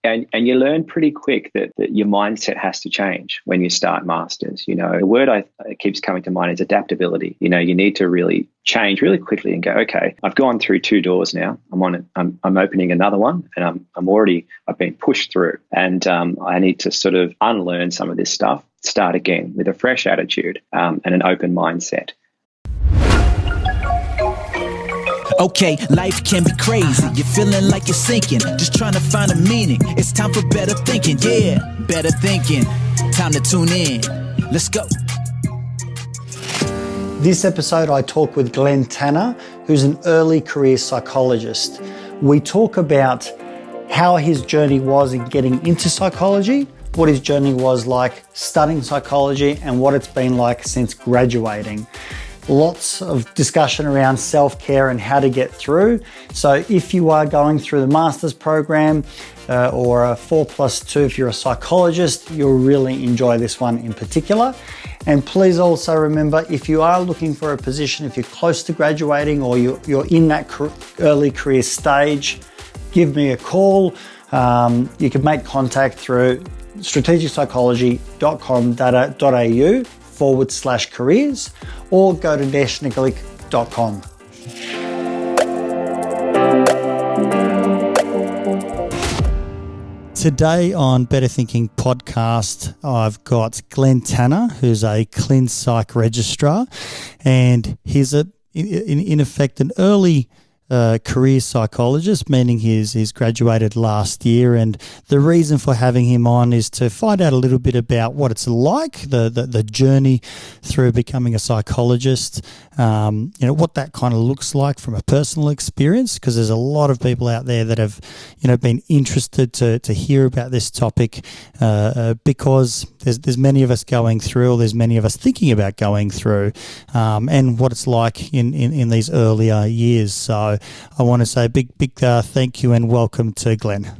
And you learn pretty quick that your mindset has to change when you start masters. You know, the word it keeps coming to mind is adaptability. You know, you need to really change really quickly and go, okay, I've gone through 2 doors now. I'm opening another one, and I've been pushed through, and I need to sort of unlearn some of this stuff, start again with a fresh attitude and an open mindset. Okay, life can be crazy. You're feeling like you're sinking, just trying to find a meaning. It's time for better thinking, yeah, better thinking. Time to tune in. Let's go. This episode, I talk with Glen Tanner, who's an early career psychologist. We talk about how his journey was in getting into psychology, what his journey was like studying psychology, and what it's been like since graduating. Lots of discussion around self-care and how to get through. So if you are going through the master's program or a 4+2, if you're a psychologist, you'll really enjoy this one in particular. And please also remember, if you are looking for a position, if you're close to graduating or you're in that early career stage, give me a call. You can make contact through strategicpsychology.com.au/careers or go to neshnikolic.com. Today on Better Thinking Podcast, I've got Glen Tanner, who's a clin psych registrar, and he's in effect an early career psychologist, meaning he's graduated last year, and the reason for having him on is to find out a little bit about what it's like, the journey through becoming a psychologist, what that kind of looks like from a personal experience, because there's a lot of people out there that have been interested to hear about this topic because there's many of us going through, or there's many of us thinking about going through, and what it's like in these earlier years. So I want to say a big thank you and welcome to Glen.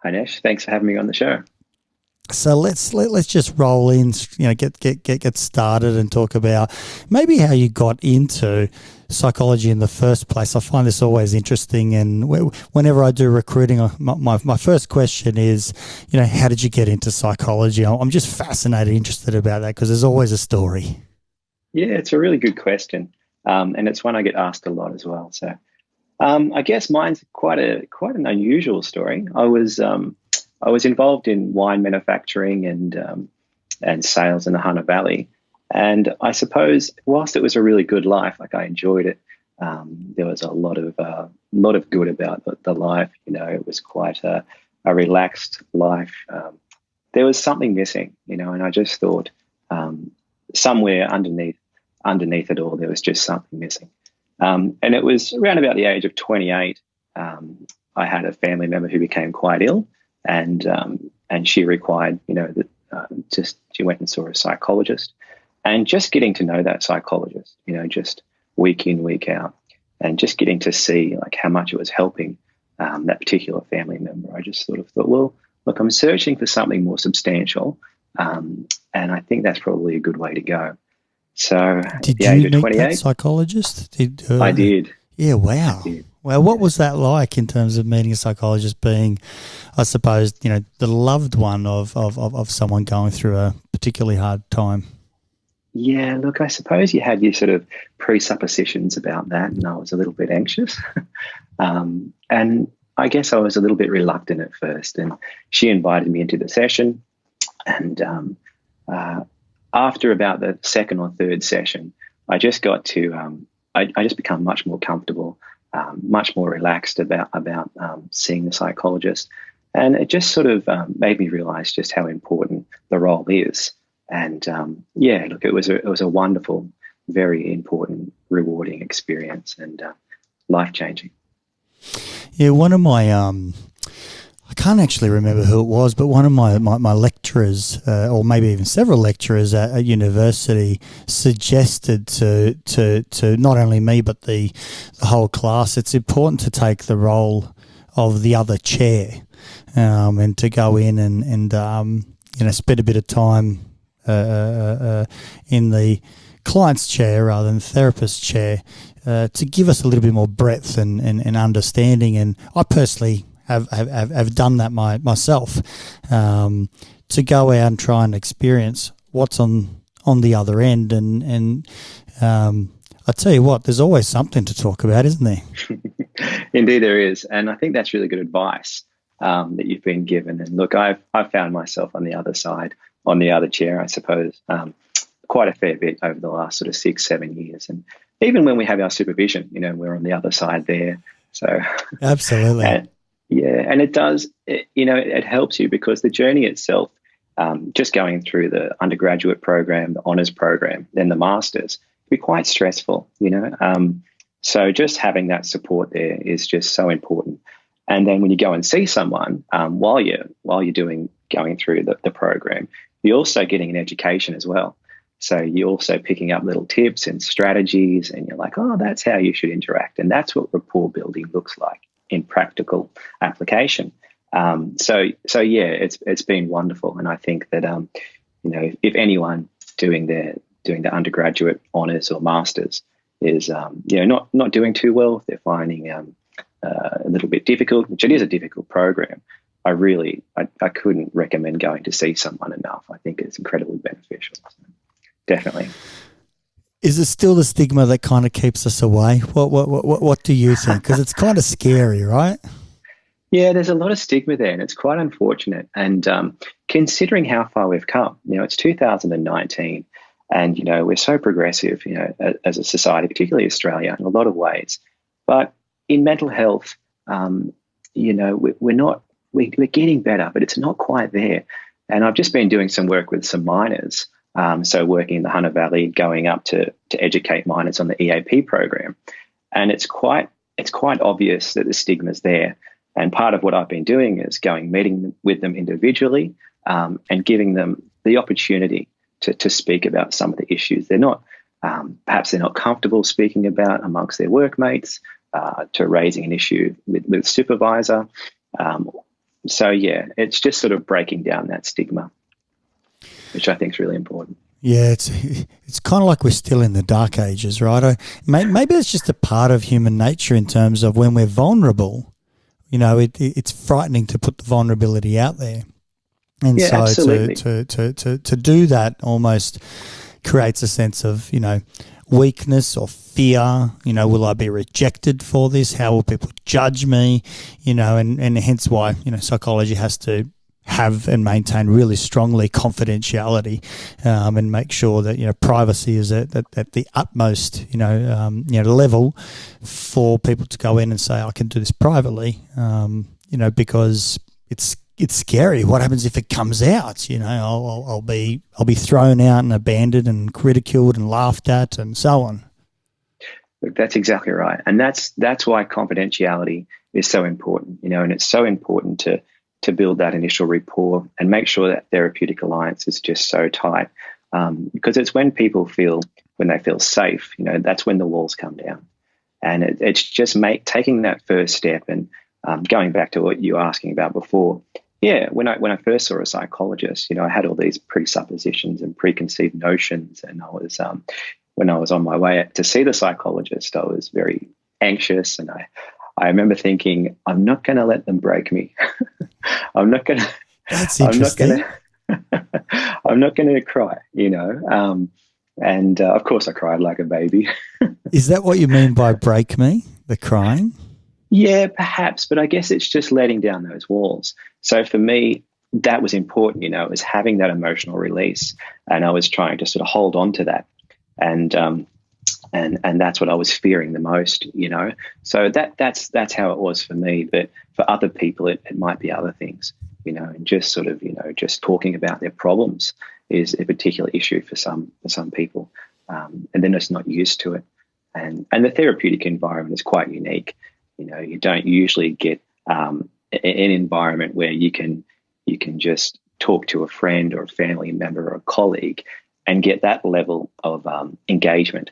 Hi Nesh, thanks for having me on the show. So let's just roll in, get started and talk about maybe how you got into psychology in the first place. I find this always interesting, and whenever I do recruiting, my first question is, how did you get into psychology? I'm just fascinated, interested about that, because there's always a story. Yeah, it's a really good question. And it's one I get asked a lot as well. So I guess mine's quite an unusual story. I was involved in wine manufacturing and sales in the Hunter Valley, and I suppose whilst it was a really good life, like I enjoyed it, there was a lot of good about the life. It was quite a relaxed life. There was something missing, and I just thought somewhere underneath it all, there was just something missing. And it was around about the age of 28, I had a family member who became quite ill, and she required, she went and saw a psychologist, and just getting to know that psychologist, just week in, week out, and just getting to see like how much it was helping that particular family member. I just sort of thought, well, look, I'm searching for something more substantial, and I think that's probably a good way to go. So did you meet that psychologist? I did. Yeah, wow. I did. Well, what was that like in terms of meeting a psychologist, being, I suppose, the loved one of someone going through a particularly hard time? Yeah, look, I suppose you had your sort of presuppositions about that, and I was a little bit anxious. And I guess I was a little bit reluctant at first, and she invited me into the session, and after about the second or third session, I just got to, I just become much more comfortable, much more relaxed about seeing the psychologist. And it just sort of made me realize just how important the role is. And look, it was a wonderful, very important, rewarding experience, and life-changing. Yeah, one of my I can't actually remember who it was, but one of my lecturers, or maybe even several lecturers at university, suggested to not only me but the whole class, it's important to take the role of the other chair, and to go in and spend a bit of time in the client's chair rather than the therapist's chair, to give us a little bit more breadth and understanding. And I personally have done that myself, to go out and try and experience what's on the other end. And I tell you what, there's always something to talk about, isn't there? Indeed there is. And I think that's really good advice that you've been given. And look, I've found myself on the other side, on the other chair, I suppose, quite a fair bit over the last sort of 6-7 years. And even when we have our supervision, we're on the other side there. So absolutely. And it does, it helps you because the journey itself, just going through the undergraduate program, the honours program, then the masters, can be quite stressful, So just having that support there is just so important. And then when you go and see someone while you're going through the program, you're also getting an education as well. So you're also picking up little tips and strategies, and you're like, oh, that's how you should interact, and that's what rapport building looks like in practical application. So yeah, it's been wonderful, and I think that if anyone doing the undergraduate honours or masters is not doing too well, if they're finding a little bit difficult, which it is a difficult program, I couldn't recommend going to see someone enough. I think it's incredibly beneficial. So, definitely. Is it still the stigma that kind of keeps us away? What do you think? Because it's kind of scary, right? Yeah, there's a lot of stigma there, and it's quite unfortunate. And considering how far we've come, it's 2019, and we're so progressive, as a society, particularly Australia, in a lot of ways. But in mental health, we're getting better, but it's not quite there. And I've just been doing some work with some minors. So working in the Hunter Valley, going up to educate minors on the EAP program. And it's quite obvious that the stigma's there. And part of what I've been doing is meeting with them individually and giving them the opportunity to speak about some of the issues perhaps they're not comfortable speaking about amongst their workmates, to raising an issue with supervisor. So yeah, it's just sort of breaking down that stigma, which I think is really important. Yeah, it's kind of like we're still in the dark ages, right? Maybe it's just a part of human nature in terms of when we're vulnerable. It's frightening to put the vulnerability out there, and yeah, so absolutely. to do that almost creates a sense of weakness or fear. Will I be rejected for this? How will people judge me? And hence why psychology has to have and maintain really strongly confidentiality, and make sure that privacy is at the utmost level for people to go in and say, I can do this privately, because it's scary. What happens if it comes out? I'll be thrown out and abandoned and ridiculed and laughed at and so on. Look, that's exactly right, and that's why confidentiality is so important. And it's so important to build that initial rapport and make sure that therapeutic alliance is just so tight, because it's when they feel safe, that's when the walls come down. And it's just taking that first step. And going back to what you were asking about before, yeah, when I first saw a psychologist, I had all these presuppositions and preconceived notions, and I was when I was on my way to see the psychologist, I was very anxious, and I remember thinking, I'm not going to let them break me. I'm not going to. That's interesting. I'm not going to cry, and of course I cried like a baby. Is that what you mean by break me, the crying? Yeah, perhaps, but I guess it's just letting down those walls. So for me, that was important, it was having that emotional release, and I was trying to sort of hold on to that. And that's what I was fearing the most, So that's how it was for me. But for other people, it might be other things, and just sort of, just talking about their problems is a particular issue for some people, and they're just not used to it. And the therapeutic environment is quite unique. You don't usually get an environment where you can just talk to a friend or a family member or a colleague and get that level of engagement.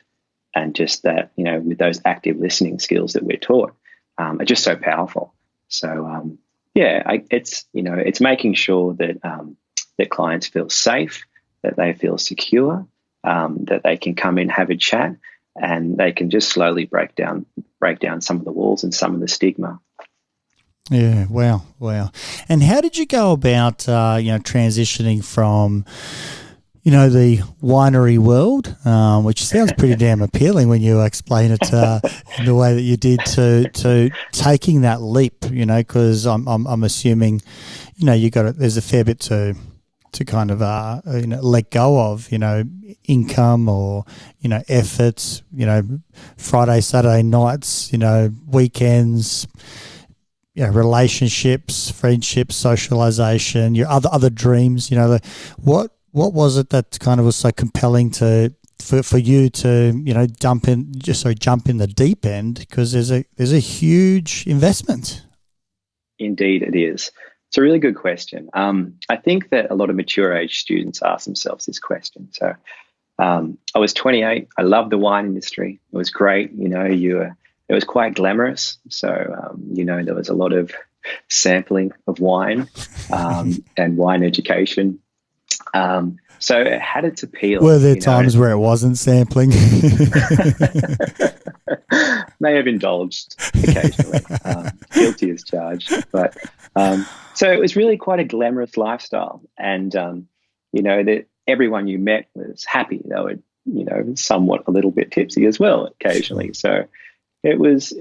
And just that, with those active listening skills that we're taught, are just so powerful. So, it's making sure that that clients feel safe, that they feel secure, that they can come in, have a chat, and they can just slowly break down some of the walls and some of the stigma. Yeah, wow. And how did you go about, transitioning from, the winery world, which sounds pretty damn appealing when you explain it in the way that you did, to taking that leap, because I'm assuming, there's a fair bit to kind of, let go of, income or, efforts, Friday, Saturday nights, weekends, relationships, friendships, socialization, your other dreams. What was it that kind of was so compelling for you to jump in the deep end, because there's a huge investment. Indeed, it is. It's a really good question. I think that a lot of mature age students ask themselves this question. So I was 28. I loved the wine industry. It was great. It was quite glamorous. So, there was a lot of sampling of wine and wine education. So it had its appeal. Were there times where it wasn't sampling? May have indulged occasionally. Guilty as charged. But so it was really quite a glamorous lifestyle. And, that everyone you met was happy. They were, somewhat a little bit tipsy as well occasionally. So it was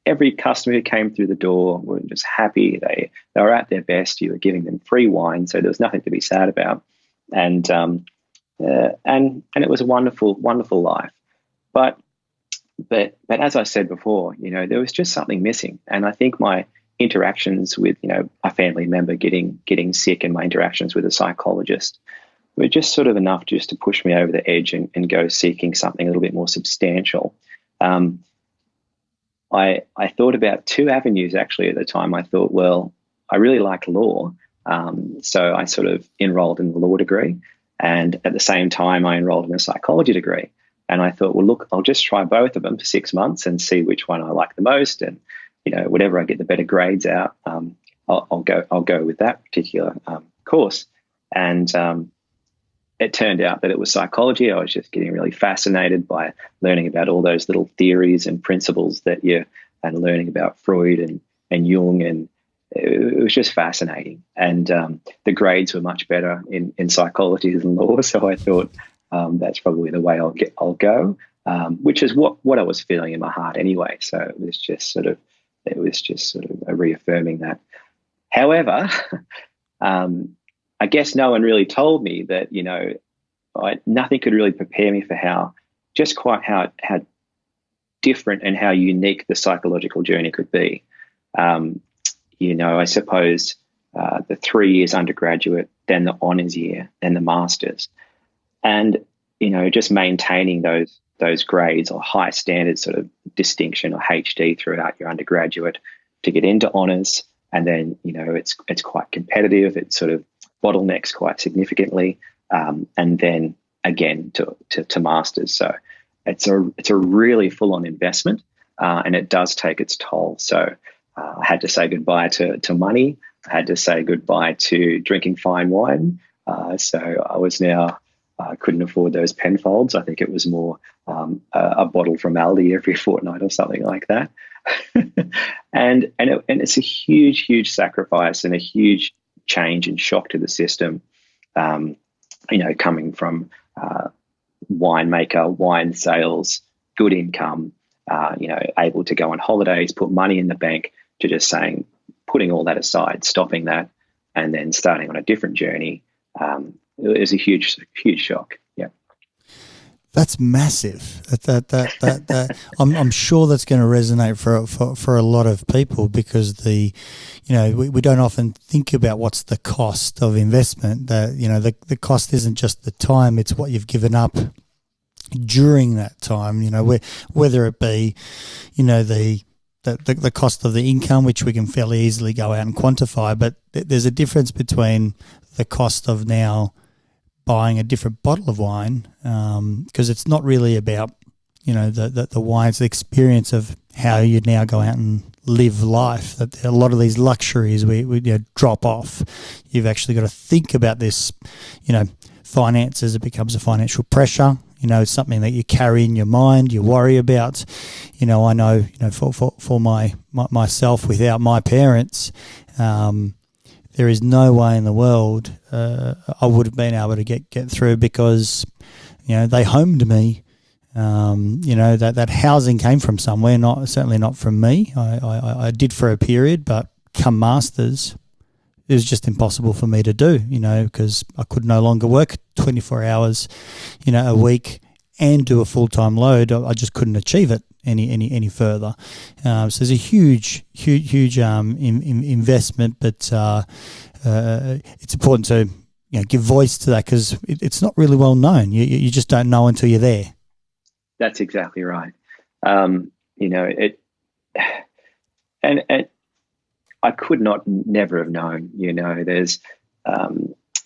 every customer who came through the door were just happy. They were at their best. You were giving them free wine, so there was nothing to be sad about. And it was a wonderful, wonderful life. But as I said before, there was just something missing. And I think my interactions with, a family member getting sick, and my interactions with a psychologist were just sort of enough just to push me over the edge and go seeking something a little bit more substantial. I thought about two avenues actually at the time. I thought, well, I really like law. So I sort of enrolled in the law degree, and at the same time I enrolled in a psychology degree. And I thought, well, look, I'll just try both of them for 6 months and see which one I like the most. And, whatever I get the better grades out, I'll go with that particular course. And it turned out that it was psychology. I was just getting really fascinated by learning about all those little theories and principles and learning about Freud and Jung, and it was just fascinating. And the grades were much better in psychology than law, so I thought that's probably the way I'll go, which is what I was feeling in my heart anyway. So it was just sort of reaffirming that. However, I guess no one really told me that, nothing could really prepare me for how different and how unique the psychological journey could be. I suppose the 3 years undergraduate, then the honours year, then the masters, and just maintaining those grades or high standard sort of distinction or HD throughout your undergraduate to get into honours, and then it's quite competitive. It sort of bottlenecks quite significantly, and then again to masters. So it's a really full on investment, and it does take its toll. So I had to say goodbye to money. I had to say goodbye to drinking fine wine. So I was now couldn't afford those Penfolds. I think it was more a bottle from Aldi every fortnight or something like that. and it's a huge sacrifice and a huge change and shock to the system. Coming from winemaker, wine sales, good income, able to go on holidays, put money in the bank, to just putting all that aside, stopping that, and then starting on a different journey. It was a huge shock. Yeah. That's massive. I'm sure that's going to resonate for a lot of people, because we don't often think about what's the cost of investment. The cost isn't just the time; it's what you've given up during that time. Whether it be, the cost of the income, which we can fairly easily go out and quantify, but there's a difference between the cost of now buying a different bottle of wine, because it's not really about the wine. It's the experience of how you now go out and live life. That a lot of these luxuries we drop off. You've actually got to think about this, finances. It becomes a financial pressure. something that you carry in your mind, you worry about. I know, for myself, without my parents, there is no way in the world I would have been able to get through, because, they homed me. That housing came from somewhere, certainly not from me. I did for a period, but come masters, it was just impossible for me to do, because I could no longer work 24 hours, a week and do a full-time load. I just couldn't achieve it any further. So there's a huge investment, but it's important to give voice to that, because it's not really well known. You just don't know until you're there. That's exactly right. And I could never have known.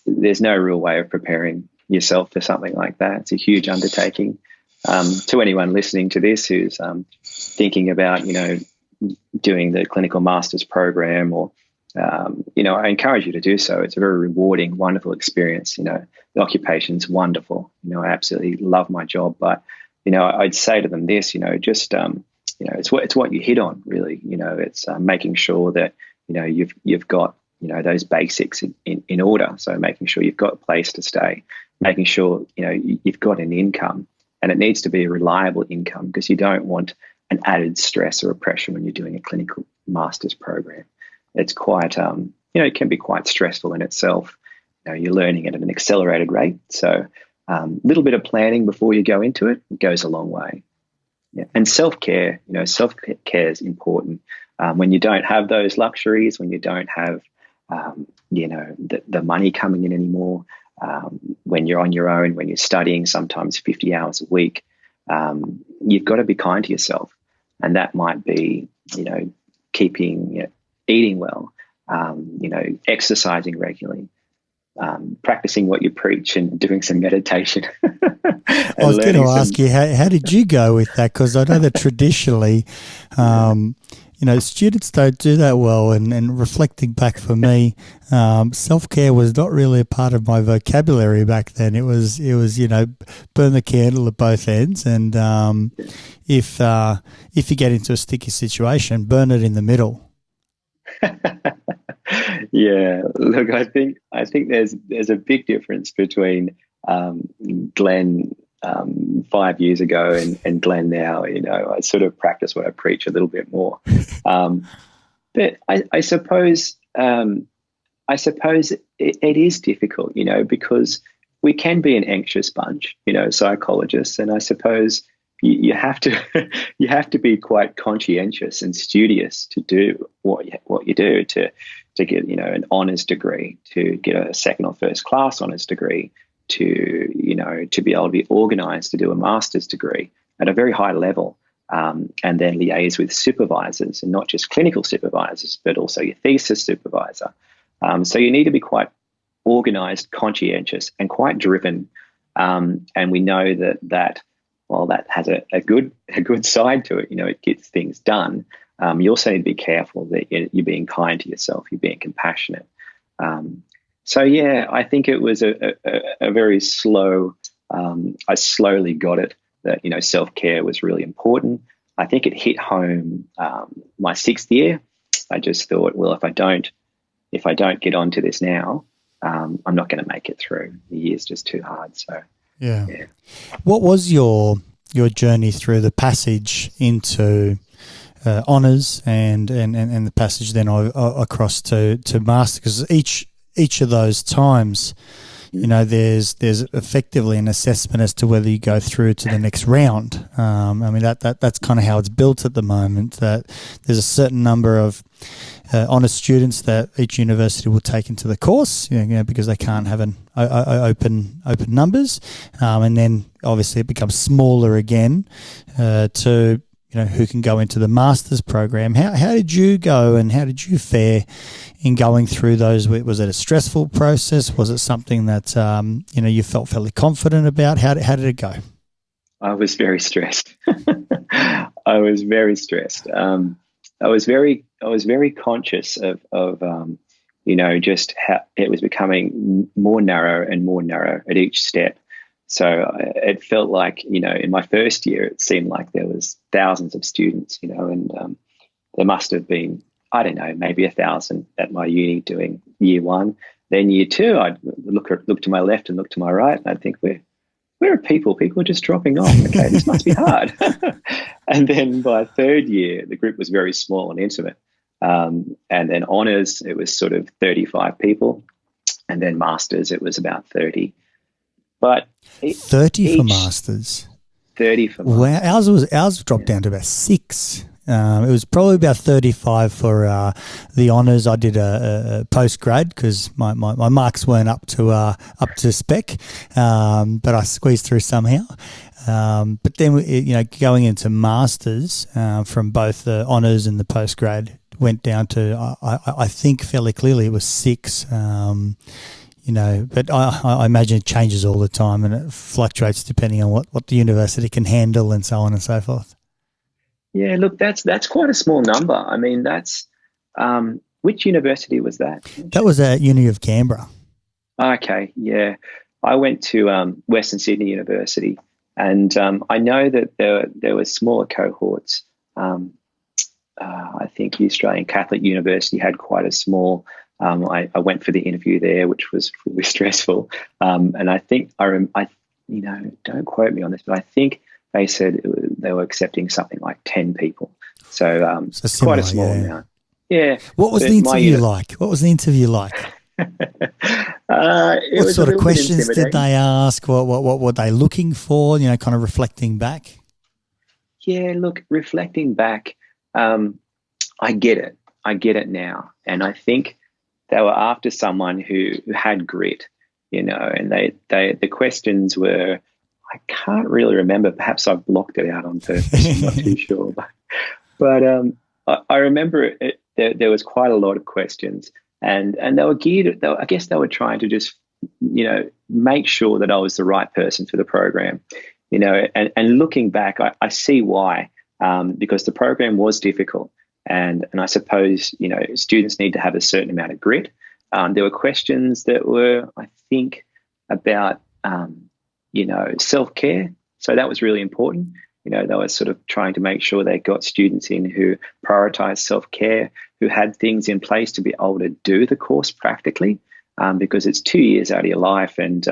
There's no real way of preparing yourself for something like that. It's a huge undertaking. To anyone listening to this who's thinking about, doing the clinical master's program, or I encourage you to do so. It's a very rewarding, wonderful experience. The occupation's wonderful. I absolutely love my job, but I'd say to them this, it's what you hit on, really. It's making sure that you've got those basics in order. So making sure you've got a place to stay, making sure you've got an income, and it needs to be a reliable income, because you don't want an added stress or a pressure when you're doing a clinical master's program. It's quite it can be quite stressful in itself. You're learning at an accelerated rate, so a little bit of planning before you go into it goes a long way. Yeah. And self-care, self-care is important. When you don't have those luxuries, when you don't have, the money coming in anymore, when you're on your own, when you're studying sometimes 50 hours a week, you've got to be kind to yourself. And that might be, eating well, exercising regularly, practicing what you preach, and doing some meditation. I was going to ask you, how did you go with that? Because I know that traditionally, students don't do that well. And reflecting back for me, self-care was not really a part of my vocabulary back then. It was burn the candle at both ends. And if you get into a sticky situation, burn it in the middle. Yeah, look, I think there's a big difference between Glen 5 years ago and Glen now. I sort of practice what I preach a little bit more, but I suppose it is difficult, because we can be an anxious bunch, psychologists, and I suppose you have to be quite conscientious and studious to do what you do, to get an honours degree, to get a second or first class honours degree, to be able to be organised to do a master's degree at a very high level, and then liaise with supervisors, and not just clinical supervisors, but also your thesis supervisor. So you need to be quite organised, conscientious, and quite driven. And we know that while that has a good side to it, it gets things done. You also need to be careful that you're being kind to yourself, you're being compassionate. So yeah, I think it was a very slow. I slowly got it that self-care was really important. I think it hit home my 6th year. I just thought, well, if I don't get onto this now, I'm not going to make it through. The year's just too hard. So yeah. What was your journey through the passage into honours and the passage then across to master? Because each of those times, there's effectively an assessment as to whether you go through to the next round. That's kind of how it's built at the moment, that there's a certain number of honours students that each university will take into the course, because they can't have an open numbers, and then obviously it becomes smaller again to who can go into the master's program. How did you go, and how did you fare in going through those? Was it a stressful process? Was it something that you felt fairly confident about? How did it go? I was very stressed. I was very stressed. I was very conscious of just how it was becoming more narrow and more narrow at each step. it felt like, in my first year, it seemed like there was thousands of students, and there must have been, I don't know, maybe 1,000 at my uni doing year one. Then year two, I'd look to my left and look to my right, and I'd think, where are people? People are just dropping off. Okay, this must be hard. And then by third year, the group was very small and intimate. And then honours, it was sort of 35 people. And then masters, it was about 30. But 30 for masters. 30 for masters. Wow, ours dropped down to about 6. It was probably about 35 for the honours. I did a postgrad because my marks weren't up to spec, but I squeezed through somehow. But then going into masters from both the honours and the postgrad went down to I think fairly clearly it was 6. But I imagine it changes all the time and it fluctuates depending on what the university can handle and so on and so forth. Yeah, look, that's quite a small number. I mean, that's which university was that? That was at Uni of Canberra. Okay, yeah. I went to Western Sydney University, and I know that there were smaller cohorts. I think the Australian Catholic University had quite a small. I went for the interview there, which was really stressful, and I think don't quote me on this, but I think they said they were accepting something like 10 people. So similar, quite a small amount. Yeah. What was the interview like? What sort of questions did they ask? What were they looking for, kind of reflecting back? Yeah, look, reflecting back, I get it. I get it now. And I think they were after someone who had grit, and the questions were, I can't really remember. Perhaps I've blocked it out on purpose. I'm not too sure. But I remember there was quite a lot of questions, and they were geared. I guess they were trying to just, make sure that I was the right person for the program, And looking back, I see why, because the program was difficult, and I suppose students need to have a certain amount of grit. There were questions that were, I think, about self-care. So that was really important. They were sort of trying to make sure they got students in who prioritized self-care, who had things in place to be able to do the course practically, because it's 2 years out of your life, and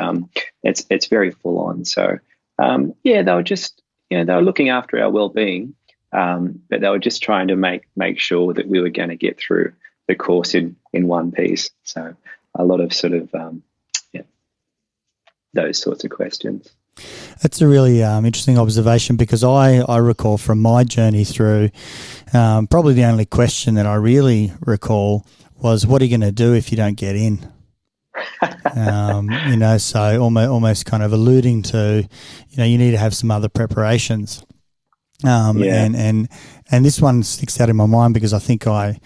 it's very full on. So they were just, they were looking after our well-being, but they were just trying to make sure that we were going to get through the course in one piece. So a lot of sort of those sorts of questions. That's a really interesting observation, because I recall from my journey through, probably the only question that I really recall was, what are you going to do if you don't get in? So almost kind of alluding to, you need to have some other preparations. And this one sticks out in my mind because I think I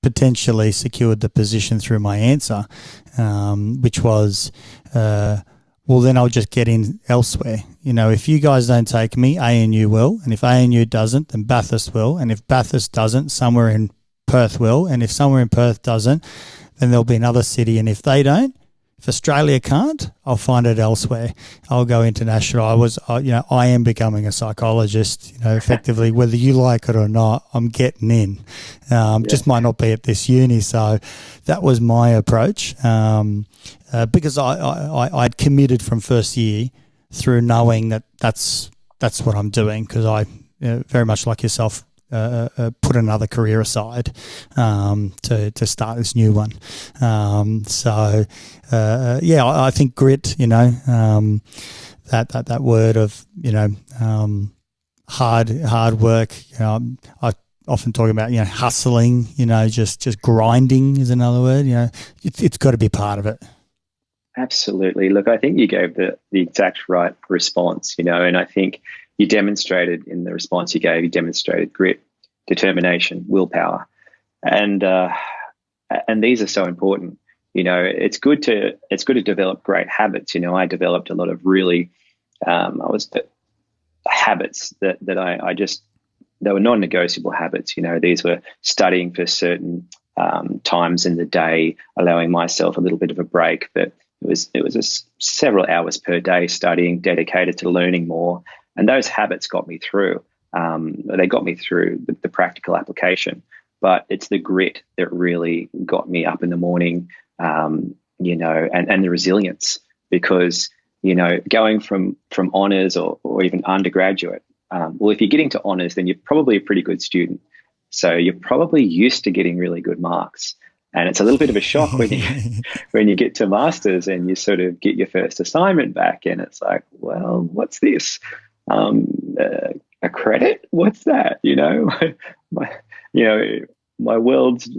potentially secured the position through my answer, which was, well, then I'll just get in elsewhere. If you guys don't take me, ANU will. And if ANU doesn't, then Bathurst will. And if Bathurst doesn't, somewhere in Perth will. And if somewhere in Perth doesn't, then there'll be another city. And if they don't, if Australia can't, I'll find it elsewhere. I'll go international. I am becoming a psychologist, effectively, whether you like it or not, I'm getting in. Just might not be at this uni. So that was my approach, because I'd committed from first year through knowing that that's what I'm doing, because I, very much like yourself, put another career aside to start this new one. I think grit, that word of, hard work. I often talk about, hustling, just grinding is another word. It's got to be part of it. Absolutely. Look, I think you gave the exact right response, and I think you demonstrated in the response you demonstrated grit, determination, willpower, and these are so important. It's good to develop great habits. I developed a lot of really habits that I just, they were non-negotiable habits. These were studying for certain times in the day, allowing myself a little bit of a break, but it was several hours per day studying, dedicated to learning more, and those habits got me through. They got me through the practical application, but it's the grit that really got me up in the morning, and the resilience, because, going from honours or even undergraduate, if you're getting to honours, then you're probably a pretty good student. So you're probably used to getting really good marks. And it's a little bit of a shock when you get to masters and you sort of get your first assignment back, and it's like, well, what's this? A credit? What's that? My world's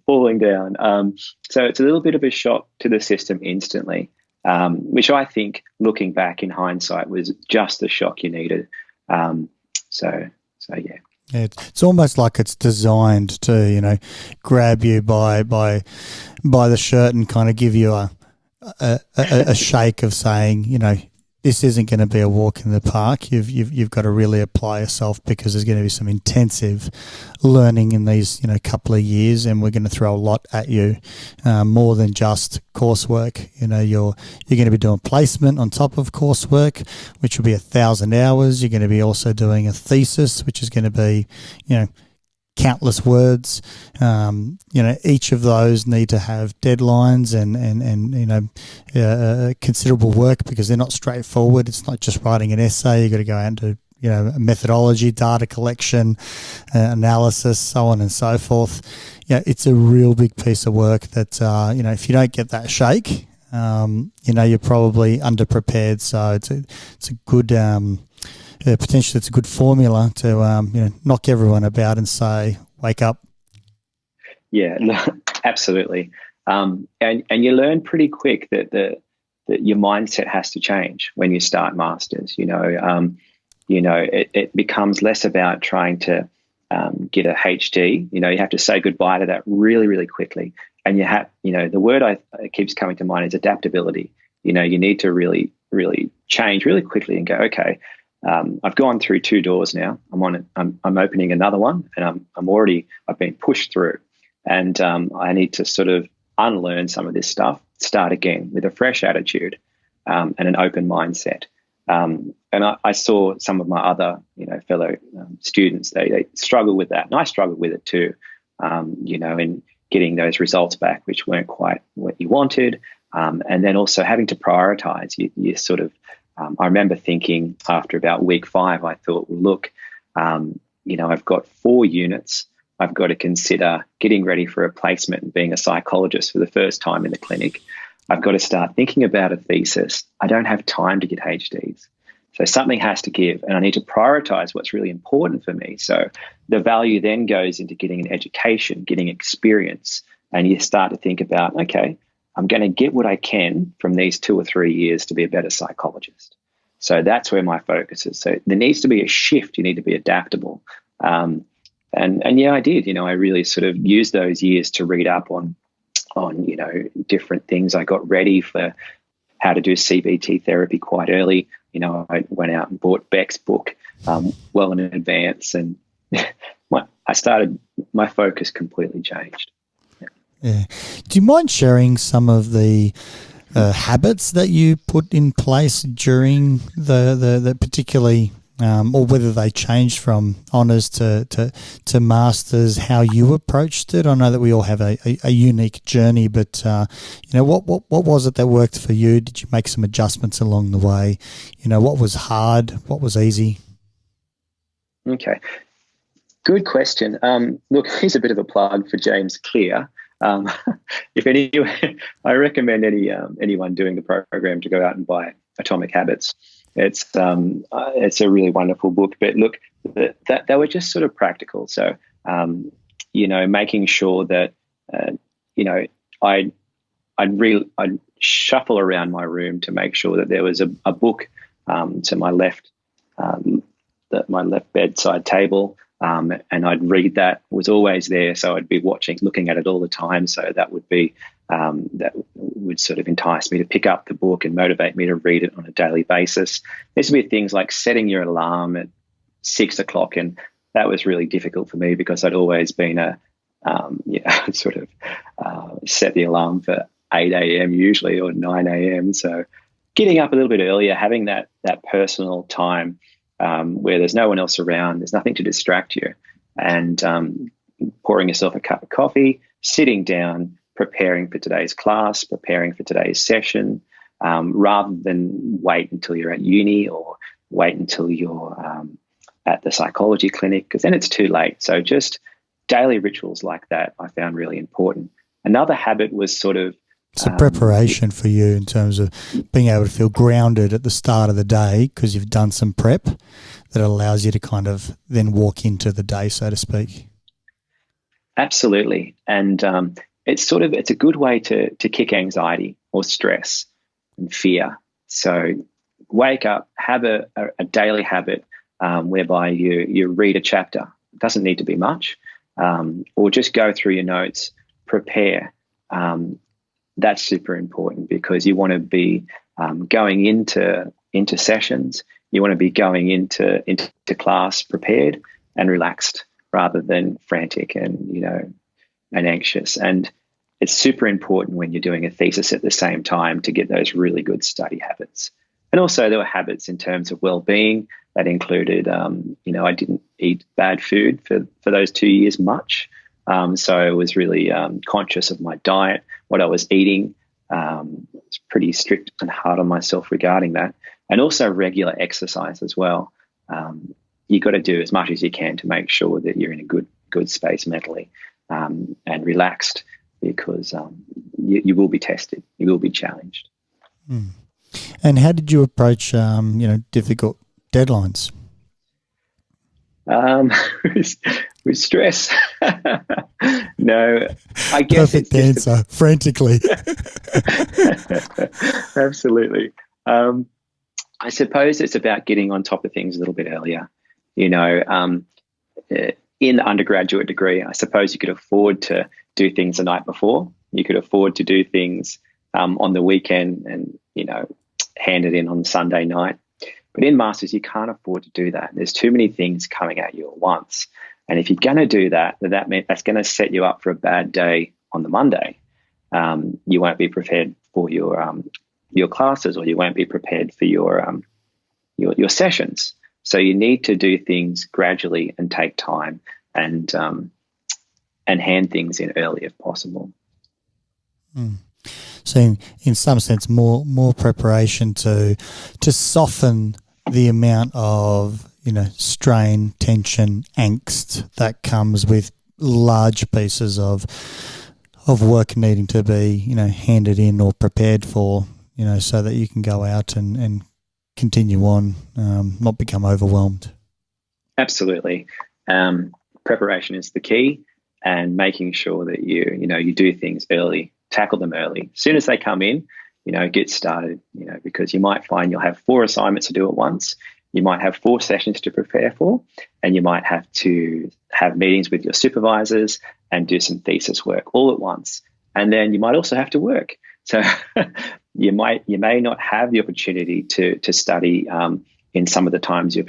falling down. So it's a little bit of a shock to the system instantly, which I think, looking back in hindsight, was just the shock you needed. So yeah. It's almost like it's designed to, grab you by the shirt and kind of give you a shake of saying, this isn't going to be a walk in the park. You've got to really apply yourself, because there's going to be some intensive learning in these couple of years, and we're going to throw a lot at you, more than just coursework. You're going to be doing placement on top of coursework, which will be 1,000 hours. You're going to be also doing a thesis, which is going to be countless words. Each of those need to have deadlines and considerable work, because they're not straightforward. It's not just writing an essay. You've got to go out and do methodology, data collection, analysis, so on and so forth. It's a real big piece of work that if you don't get that shake, you're probably underprepared. So it's a good potentially it's a good formula to knock everyone about and say, wake up. Yeah, no, absolutely. And you learn pretty quick that your mindset has to change when you start masters. It becomes less about trying to get a HD. You have to say goodbye to that really, really quickly. And you have, the word that keeps coming to mind is adaptability. You need to really, really change really quickly and go, okay, I've gone through 2 doors now. I'm opening another one, and I've been pushed through, and I need to sort of unlearn some of this stuff, start again with a fresh attitude, and an open mindset. And I saw some of my other, fellow students, they struggle with that, and I struggled with it too, in getting those results back, which weren't quite what you wanted, and then also having to prioritize. You sort of, I remember thinking after about week 5, I thought, well, look, I've got 4 units. I've got to consider getting ready for a placement and being a psychologist for the first time in the clinic. I've got to start thinking about a thesis. I don't have time to get HDs. So something has to give, and I need to prioritize what's really important for me. So the value then goes into getting an education, getting experience, and you start to think about, okay, I'm going to get what I can from these 2 or 3 years to be a better psychologist. So that's where my focus is. So there needs to be a shift. You need to be adaptable. And yeah, I did. I really sort of used those years to read up on different things. I got ready for how to do CBT therapy quite early. I went out and bought Beck's book well in advance, and my focus completely changed. Yeah. Do you mind sharing some of the habits that you put in place during the particularly, or whether they changed from honours to masters, how you approached it? I know that we all have a unique journey, but what was it that worked for you? Did you make some adjustments along the way? What was hard? What was easy? Okay, good question. Look, here's a bit of a plug for James Clear. I recommend anyone doing the program to go out and buy Atomic Habits. It's a really wonderful book. But look, they were just sort of practical. So making sure that I'd shuffle around my room to make sure that there was a book to my left, my left bedside table. And I'd read that. It was always there, so I'd be looking at it all the time. So that would be that would sort of entice me to pick up the book and motivate me to read it on a daily basis. This would be things like setting your alarm at 6 o'clock, and that was really difficult for me because I'd always been set the alarm for 8 a.m. usually, or 9 a.m. So getting up a little bit earlier, having that personal time where there's no one else around, there's nothing to distract you, and pouring yourself a cup of coffee, sitting down, preparing for today's class, preparing for today's session, rather than wait until you're at uni or wait until you're at the psychology clinic, because then it's too late. So just daily rituals like that I found really important. Another habit was sort of some preparation for you in terms of being able to feel grounded at the start of the day because you've done some prep that allows you to kind of then walk into the day, so to speak. Absolutely. And it's a good way to kick anxiety or stress and fear. So wake up, have a daily habit whereby you read a chapter. It doesn't need to be much, or just go through your notes, prepare. That's super important because you want to be going into sessions. You want to be going into class prepared and relaxed rather than frantic and anxious. And it's super important when you're doing a thesis at the same time to get those really good study habits. And also there were habits in terms of well-being that included, I didn't eat bad food for those 2 years much. So I was really conscious of my diet, what I was eating. I was pretty strict and hard on myself regarding that. And also regular exercise as well. You got to do as much as you can to make sure that you're in a good space mentally and relaxed, because you will be tested, you will be challenged. Mm. And how did you approach, difficult deadlines? With stress. No, I guess perfect answer. Frantically. Absolutely. I suppose it's about getting on top of things a little bit earlier. In the undergraduate degree, I suppose you could afford to do things the night before. You could afford to do things on the weekend and, hand it in on Sunday night. But in masters, you can't afford to do that. There's too many things coming at you at once. And if you're going to do that, that's going to set you up for a bad day on the Monday. You won't be prepared for your classes, or you won't be prepared for your sessions. So you need to do things gradually and take time and hand things in early if possible. Mm. So in some sense, more preparation to soften the amount of strain, tension, angst that comes with large pieces of work needing to be handed in or prepared for, so that you can go out and continue on, not become overwhelmed. Absolutely. Preparation is the key, and making sure that you do things early. Tackle them early. As soon as they come in, get started, because you might find you'll have 4 assignments to do at once. You might have 4 sessions to prepare for, and you might have to have meetings with your supervisors and do some thesis work all at once. And then you might also have to work. So you may not have the opportunity to study in some of the times you're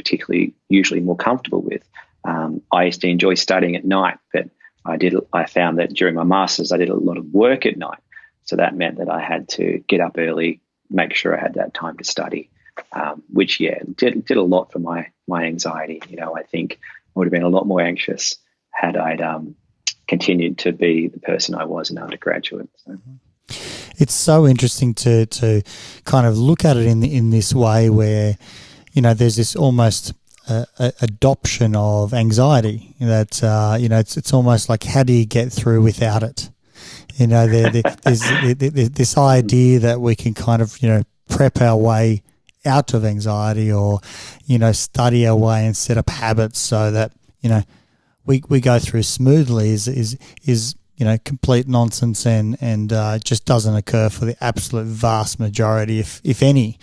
usually more comfortable with. I used to enjoy studying at night, but I found that during my masters I did a lot of work at night, so that meant that I had to get up early, make sure I had that time to study, which did a lot for my anxiety. I think I would have been a lot more anxious had I'd continued to be the person I was in undergraduate. So. It's so interesting to kind of look at it in this way where there's this almost adoption of anxiety that it's almost like, how do you get through without it? There's this idea that we can kind of prep our way out of anxiety, or study our way and set up habits so that we go through smoothly is complete nonsense and just doesn't occur for the absolute vast majority, if any.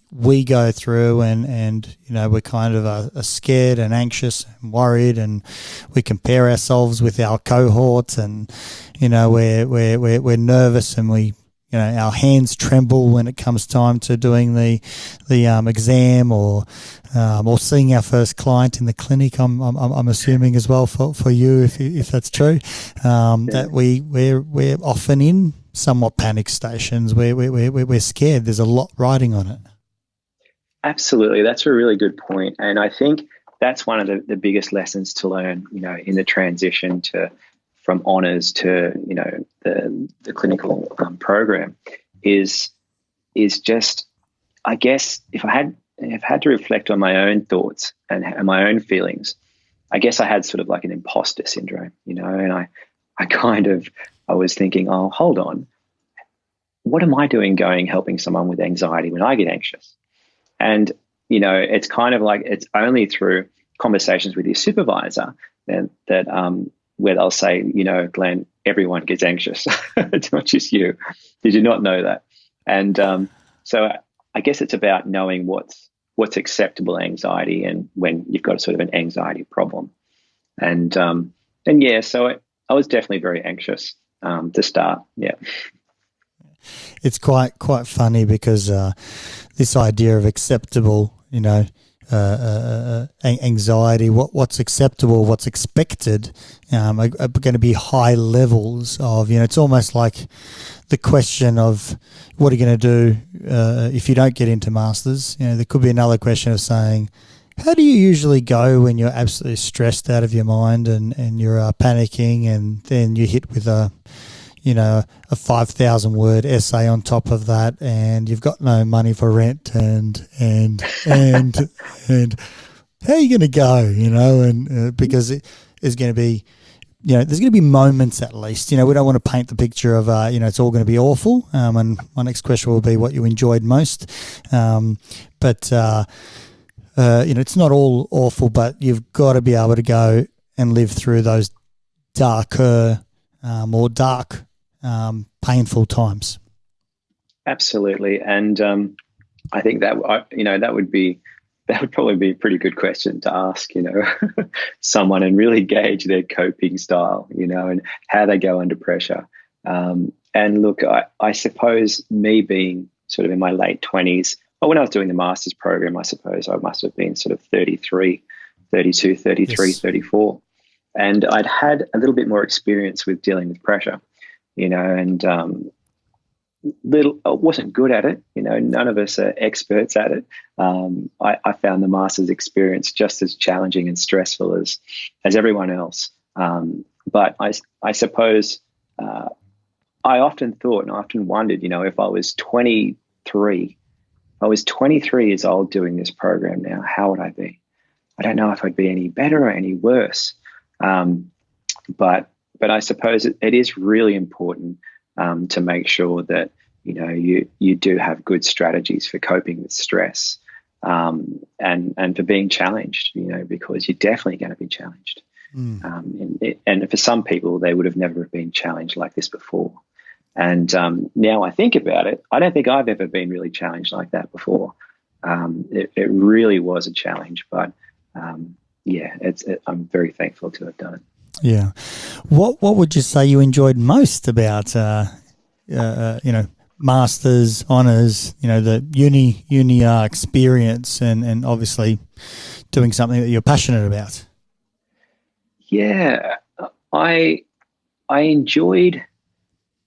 We go through and we're kind of are scared and anxious and worried, and we compare ourselves with our cohorts, and we're nervous, and we our hands tremble when it comes time to doing the exam or seeing our first client in the clinic. I'm assuming as well for you, if that's true, that we're often in somewhat panic stations. We're scared. There's a lot riding on it. Absolutely. That's a really good point. And I think that's one of the biggest lessons to learn, in the transition from honours to, the clinical program is just, I guess, if I had to reflect on my own thoughts and my own feelings, I guess I had sort of like an imposter syndrome, and I was thinking, oh, hold on, what am I doing helping someone with anxiety when I get anxious? And, it's kind of like it's only through conversations with your supervisor that where they'll say, Glenn, everyone gets anxious. It's not just you. Did you not know that? And so I guess it's about knowing what's acceptable anxiety and when you've got sort of an anxiety problem. And yeah, so I was definitely very anxious to start. Yeah. It's quite funny because this idea of acceptable, anxiety, what's acceptable, what's expected, are going to be high levels of, it's almost like the question of what are you going to do if you don't get into masters. There could be another question of saying, how do you usually go when you're absolutely stressed out of your mind and you're panicking, and then you hit with a 5,000 word essay on top of that, and you've got no money for rent and how are you going to go, and because it is going to be, there's going to be moments at least, we don't want to paint the picture of, it's all going to be awful. And my next question will be what you enjoyed most. But it's not all awful, but you've got to be able to go and live through those darker or dark, painful times. Absolutely. And I think that, that would probably be a pretty good question to ask, someone and really gauge their coping style, and how they go under pressure. And look, I suppose me being sort of in my late 20s, but when I was doing the master's program, I suppose I must have been sort of 32, 33, yes. 34. And I'd had a little bit more experience with dealing with pressure, and I wasn't good at it. None of us are experts at it. I found the master's experience just as challenging and stressful as everyone else. But I suppose I often thought and I often wondered, if I was 23 years old doing this program now, how would I be? I don't know if I'd be any better or any worse. But I suppose it is really important to make sure that you do have good strategies for coping with stress, and for being challenged. Because you're definitely going to be challenged. And for some people, they would have never been challenged like this before. And now I think about it, I don't think I've ever been really challenged like that before. It really was a challenge, but I'm very thankful to have done it. Yeah. What would you say you enjoyed most about, masters, honours, the uni experience, and obviously doing something that you're passionate about? Yeah, I enjoyed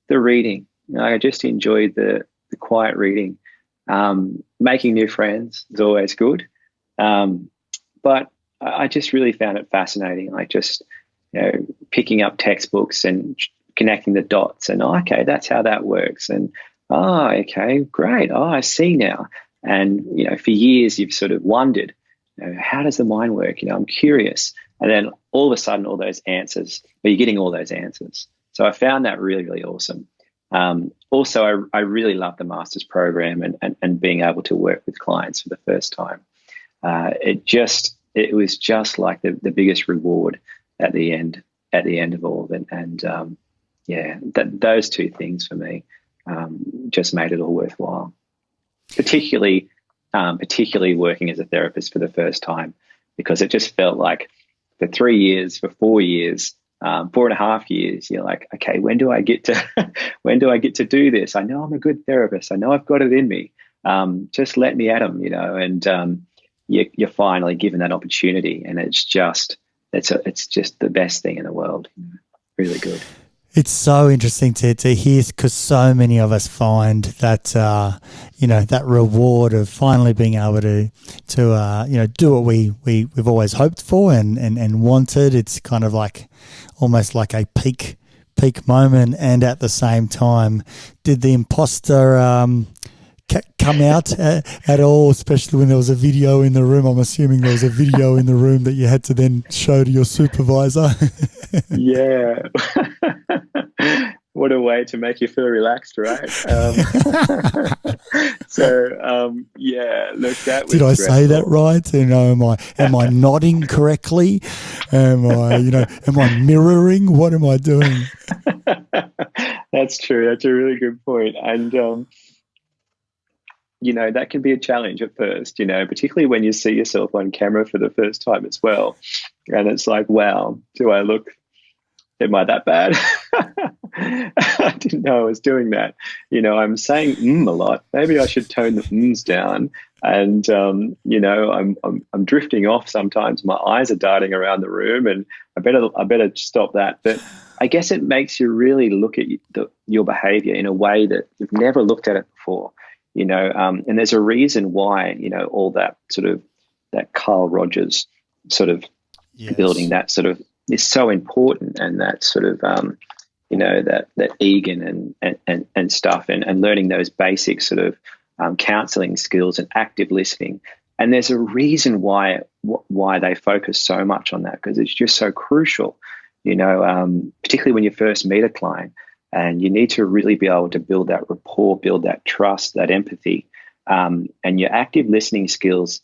the reading. I just enjoyed the quiet reading. Making new friends is always good, but I just really found it fascinating. Like just picking up textbooks and connecting the dots, and okay, that's how that works, and okay, great. I see now. And for years you've sort of wondered, how does the mind work? I'm curious, and then all of a sudden, all those answers, you're getting all those answers. So I found that really, really awesome. Also, I really love the master's program and being able to work with clients for the first time. It was just like the biggest reward at the end of all of it. And those two things for me just made it all worthwhile. Particularly working as a therapist for the first time, because it just felt like for 3 years, for 4 years, 4.5 years, you're like, okay, when do I get to do this? I know I'm a good therapist. I know I've got it in me. Just let me at them, and you're finally given that opportunity, and it's just the best thing in the world. Really good. It's so interesting to hear, because so many of us find that, that reward of finally being able to do what we've always hoped for and wanted. It's kind of like almost like a peak moment. And at the same time, did the imposter come out at all, especially when there was a video in the room? I'm assuming there was a video in the room that you had to then show to your supervisor. Yeah. What a way to make you feel relaxed, right? Look, that was Did I stressful. say that right? Am I nodding correctly? Am I mirroring? What am I doing? That's true. That's a really good point. And, that can be a challenge at first, particularly when you see yourself on camera for the first time as well. And it's like, wow, am I that bad? I didn't know I was doing that. I'm saying a lot. Maybe I should tone the ms down. And, I'm drifting off sometimes. My eyes are darting around the room, and I better stop that. But I guess it makes you really look at your behavior in a way that you've never looked at it before, and there's a reason why, all that sort of, that Carl Rogers sort of building that sort of is so important, and that sort of, that Egan and stuff, and learning those basic sort of counselling skills and active listening. And there's a reason why they focus so much on that, because it's just so crucial, particularly when you first meet a client, and you need to really be able to build that rapport, build that trust, that empathy, and your active listening skills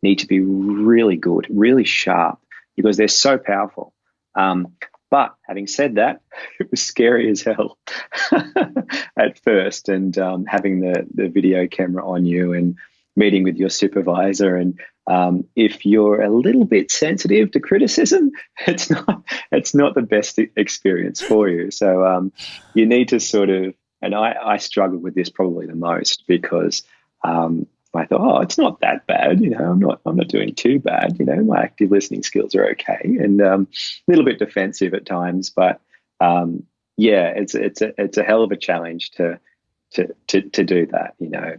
need to be really good, really sharp, because they're so powerful. But having said that, it was scary as hell at first, and having the video camera on you and meeting with your supervisor. And if you're a little bit sensitive to criticism, it's not the best experience for you. So you need to sort of, and I struggled with this probably the most, because I thought, it's not that bad, I'm not doing too bad, my active listening skills are okay, and a little bit defensive at times, but it's a hell of a challenge to do that,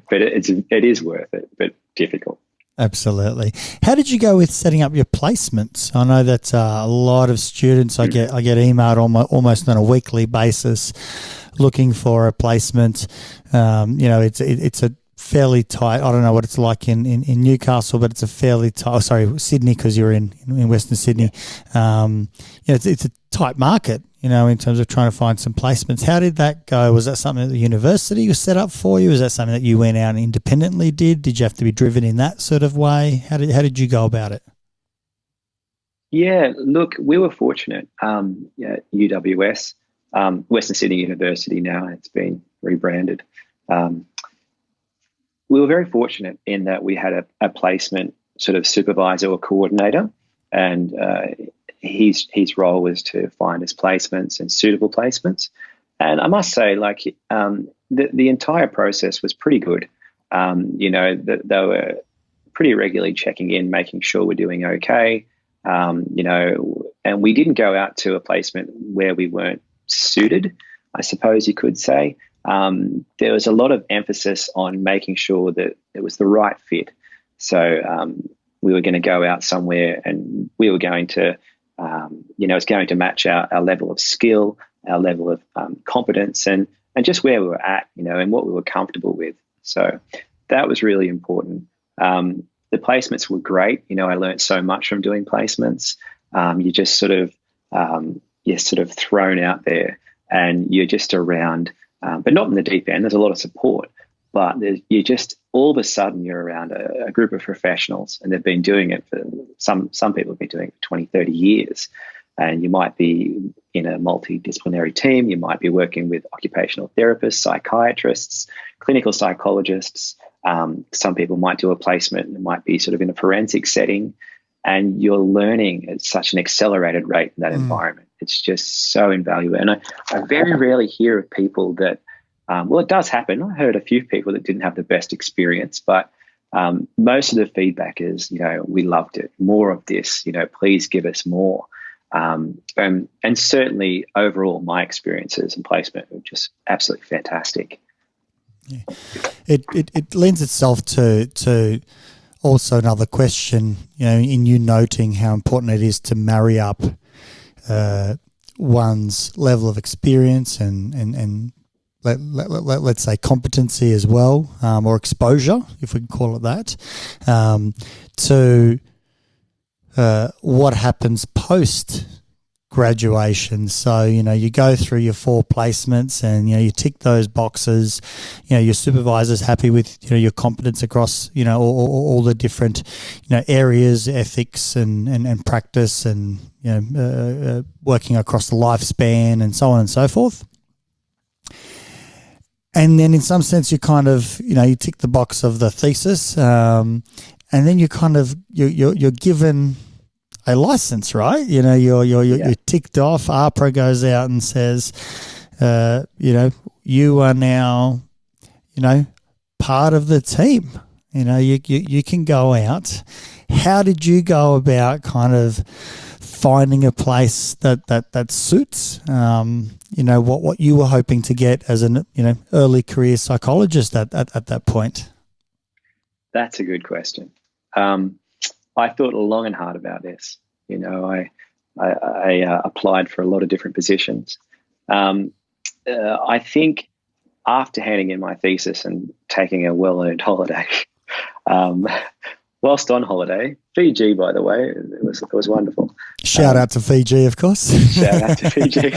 but it is worth it, but difficult. Absolutely. How did you go with setting up your placements? I know that a lot of students I get emailed almost on a weekly basis looking for a placement. It's a fairly tight. I don't know what it's like in Newcastle, but it's a fairly tight. Oh, sorry, Sydney, because you're in Western Sydney. It's a tight market, in terms of trying to find some placements. How did that go? Was that something that the university was set up for you? Was that something that you went out and independently did? Did you have to be driven in that sort of way? How did you go about it? Yeah, look, we were fortunate. UWS, Western Sydney University now, it's been rebranded. We were very fortunate in that we had a placement sort of supervisor or coordinator, and his role was to find us placements and suitable placements. And I must say, the entire process was pretty good. They were pretty regularly checking in, making sure we're doing okay. And we didn't go out to a placement where we weren't suited, I suppose you could say. There was a lot of emphasis on making sure that it was the right fit. So we were going to go out somewhere, and we were going to, it's going to match our level of skill, our level of competence, and just where we were at, and what we were comfortable with. So that was really important. The placements were great. I learned so much from doing placements. You're just sort of thrown out there, and you're just around. But not in the deep end. There's a lot of support, but you just all of a sudden you're around a group of professionals, and they've been doing it for some people have been doing it for 20, 30 years. And you might be in a multidisciplinary team. You might be working with occupational therapists, psychiatrists, clinical psychologists. Some people might do a placement, and it might be sort of in a forensic setting, and you're learning at such an accelerated rate in that environment. It's just so invaluable. And I very rarely hear of people that, it does happen. I heard a few people that didn't have the best experience, but most of the feedback is, we loved it. More of this, please give us more. And certainly overall, my experiences and placement were just absolutely fantastic. Yeah. It lends itself to also another question, in you noting how important it is to marry up one's level of experience and let's say competency as well, or exposure, if we can call it that, to what happens post graduation. So, you go through your 4 placements and, you tick those boxes, your supervisor's happy with, your competence across, all the different, areas, ethics and practice and, working across the lifespan and so on and so forth. And then in some sense you kind of, you tick the box of the thesis, and then you kind of, you're given a license, right? You're ticked off. APRA goes out and says, you are now, part of the team. You can go out. How did you go about kind of finding a place that suits, what you were hoping to get as an, early career psychologist at that point? That's a good question. I thought long and hard about this. I applied for a lot of different positions. I think after handing in my thesis and taking a well-earned holiday, whilst on holiday, Fiji, by the way, it was wonderful. Shout out to Fiji, of course. Shout out to Fiji.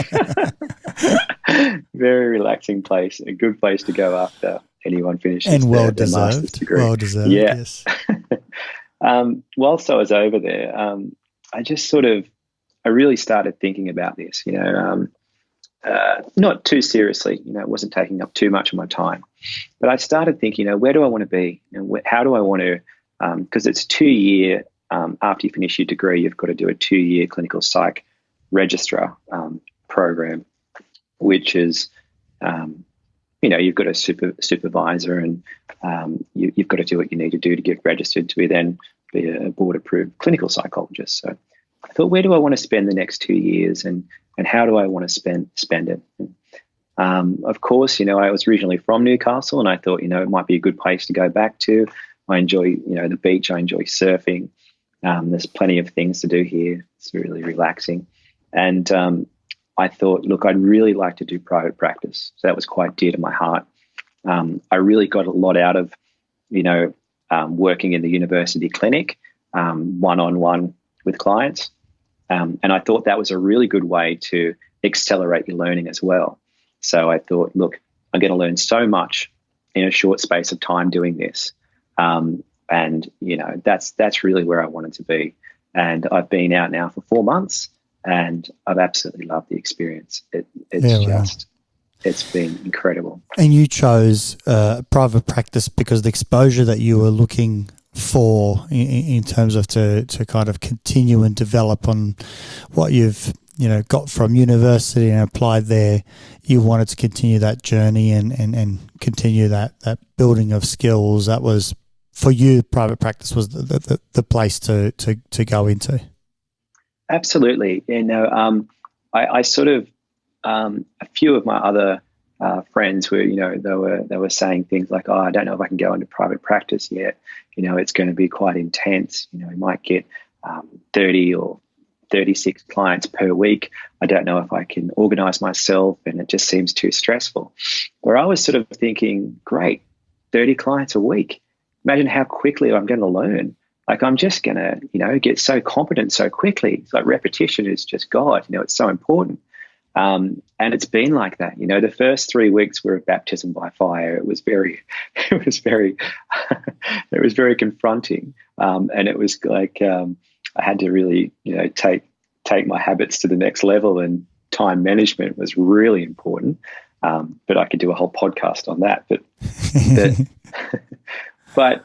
Very relaxing place, a good place to go after anyone finishes and their master's degree. Well deserved, yeah. Yes. Whilst I was over there, I just I really started thinking about this, not too seriously, it wasn't taking up too much of my time, but I started thinking, where do I want to be? How do I want to, because it's 2-year, after you finish your degree, you've got to do a 2-year clinical psych registrar program, which is, you've got a supervisor and you've got to do what you need to do to get registered to be a board-approved clinical psychologist. So I thought, where do I want to spend the next 2 years and how do I want to spend it? Of course, I was originally from Newcastle and I thought, it might be a good place to go back to. I enjoy, the beach. I enjoy surfing. There's plenty of things to do here. It's really relaxing. And I thought, look, I'd really like to do private practice. So that was quite dear to my heart. I really got a lot out of, working in the university clinic, one-on-one with clients. And I thought that was a really good way to accelerate your learning as well. So I thought, look, I'm going to learn so much in a short space of time doing this. And, that's really where I wanted to be. And I've been out now for 4 months and I've absolutely loved the experience. It's been incredible. And you chose private practice because the exposure that you were looking for in terms of to kind of continue and develop on what you've got from university and applied there, you wanted to continue that journey and continue that building of skills. That was, for you, private practice was the place to go into. Absolutely. I sort of, a few of my other friends were, they were saying things like, I don't know if I can go into private practice yet. It's going to be quite intense. We might get 30 or 36 clients per week. I don't know if I can organize myself and it just seems too stressful. Where I was sort of thinking, great, 30 clients a week. Imagine how quickly I'm going to learn. Like I'm just going to, get so competent so quickly. It's like repetition is just God, it's so important. And it's been like that. The first 3 weeks were a baptism by fire. It was very confronting. And it was like, I had to really, take my habits to the next level, and time management was really important. But I could do a whole podcast on that. But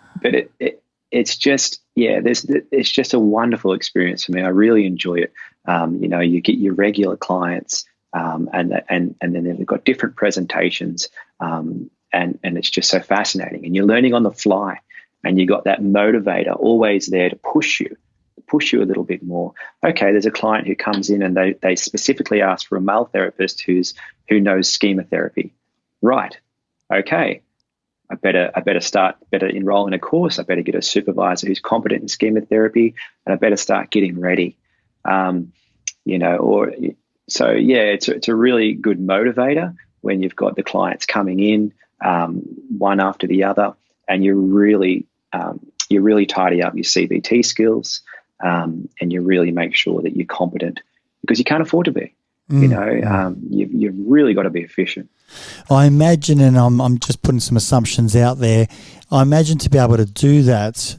it's just, it's just a wonderful experience for me. I really enjoy it. You get your regular clients, and then they've got different presentations, and it's just so fascinating. And you're learning on the fly, and you got that motivator always there to push push you a little bit more. Okay, there's a client who comes in and they specifically ask for a male therapist who knows schema therapy. Right. Okay. I better enroll in a course. I better get a supervisor who's competent in schema therapy, and I better start getting ready. It's a really good motivator when you've got the clients coming in one after the other, and you really tidy up your CBT skills, and you really make sure that you're competent, because you can't afford to be. You've really got to be efficient. I imagine, and I'm just putting some assumptions out there, I imagine to be able to do that,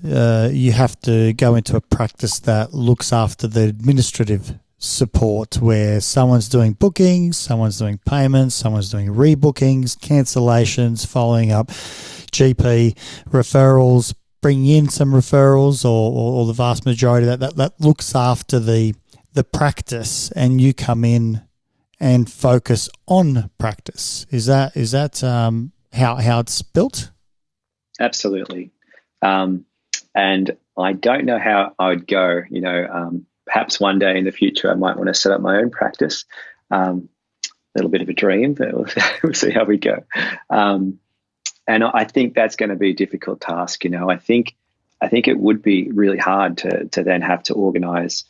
you have to go into a practice that looks after the administrative support, where someone's doing bookings, someone's doing payments, someone's doing rebookings, cancellations, following up GP referrals, bringing in some referrals, or the vast majority that looks after the practice, and you come in and focus on practice. Is that how it's built? Absolutely. And I don't know how I would go. Perhaps one day in the future I might want to set up my own practice. A little bit of a dream, but we'll see how we go. And I think that's going to be a difficult task. I think it would be really hard to then have to organise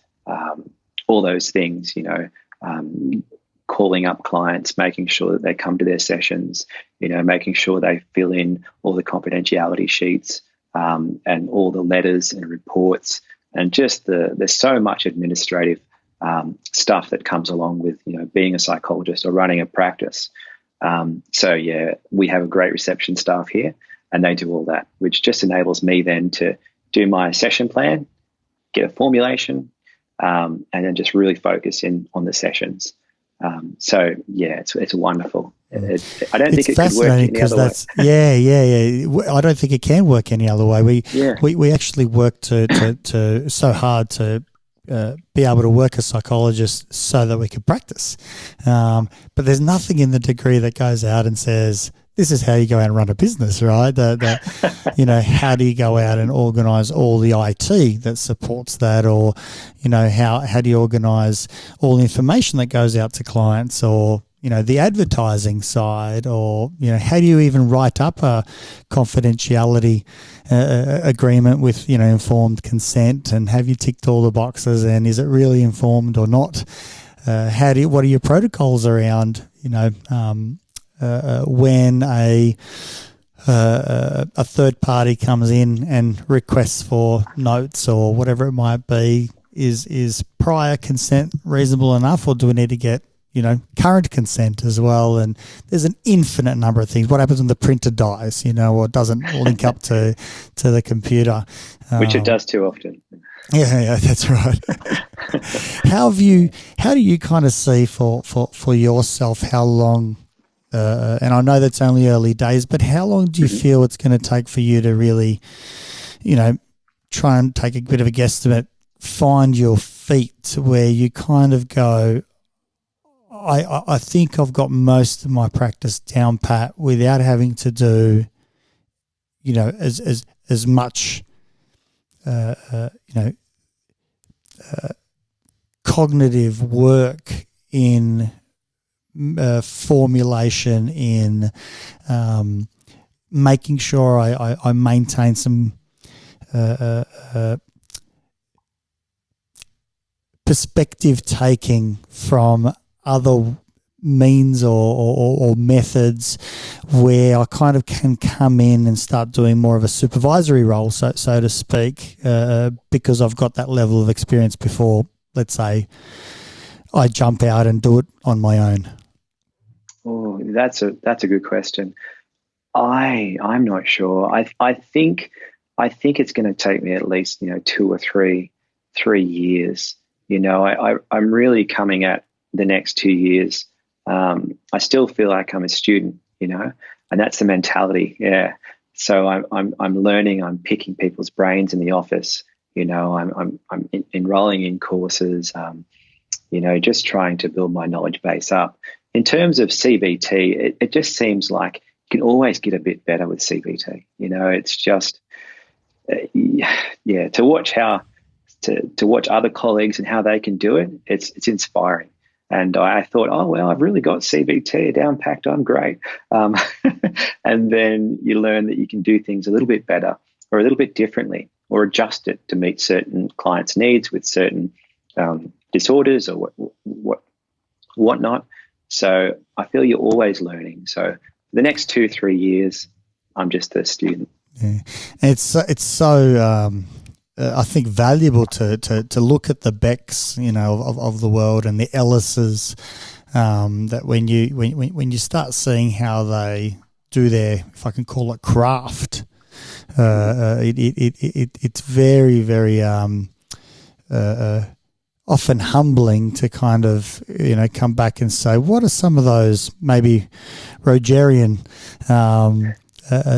all those things. Calling up clients, making sure that they come to their sessions, making sure they fill in all the confidentiality sheets, and all the letters and reports, and just there's so much administrative stuff that comes along with being a psychologist or running a practice. We have a great reception staff here, and they do all that, which just enables me then to do my session plan, get a formulation, and then just really focus in on the sessions. It's wonderful. I don't think it could work any other way. I don't think it can work any other way. We actually work to so hard to be able to work as psychologists so that we can practice. But there's nothing in the degree that goes out and says, this is how you go out and run a business, right? How do you go out and organise all the IT that supports that, or, how do you organise all the information that goes out to clients, or, the advertising side, or, how do you even write up a confidentiality agreement with, informed consent, and have you ticked all the boxes, and is it really informed or not? What are your protocols around, when a third party comes in and requests for notes or whatever it might be, is prior consent reasonable enough, or do we need to get current consent as well? And there's an infinite number of things. What happens when the printer dies, or doesn't link up to the computer, which it does too often. Yeah, that's right. How do you kind of see for yourself how long? And I know that's only early days, but how long do you feel it's going to take for you to really, try and take a bit of a guesstimate, find your feet where you kind of go, I think I've got most of my practice down pat without having to do, as much, cognitive work in formulation, in making sure I maintain some perspective taking from other means or methods, where I kind of can come in and start doing more of a supervisory role, so to speak, because I've got that level of experience before, let's say, I jump out and do it on my own. Oh, that's a good question. I'm not sure. I think it's going to take me at least 2 or 3 years. I'm really coming at the next 2 years. I still feel like I'm a student, and that's the mentality. Yeah. So I'm learning. I'm picking people's brains in the office. I'm enrolling in courses. Just trying to build my knowledge base up. In terms of CBT, it just seems like you can always get a bit better with CBT. It's just, to watch how to watch other colleagues and how they can do it, it's inspiring. And I thought, oh, well, I've really got CBT down packed. I'm great. And then you learn that you can do things a little bit better or a little bit differently, or adjust it to meet certain clients' needs with certain disorders or whatnot. So I feel you're always learning. So the next 2-3 years, I'm just a student. Yeah. It's so I think valuable to look at the Becks, of the world, and the Ellises, that when you start seeing how they do their, if I can call it, craft, it's very, very often humbling to kind of come back and say, what are some of those maybe Rogerian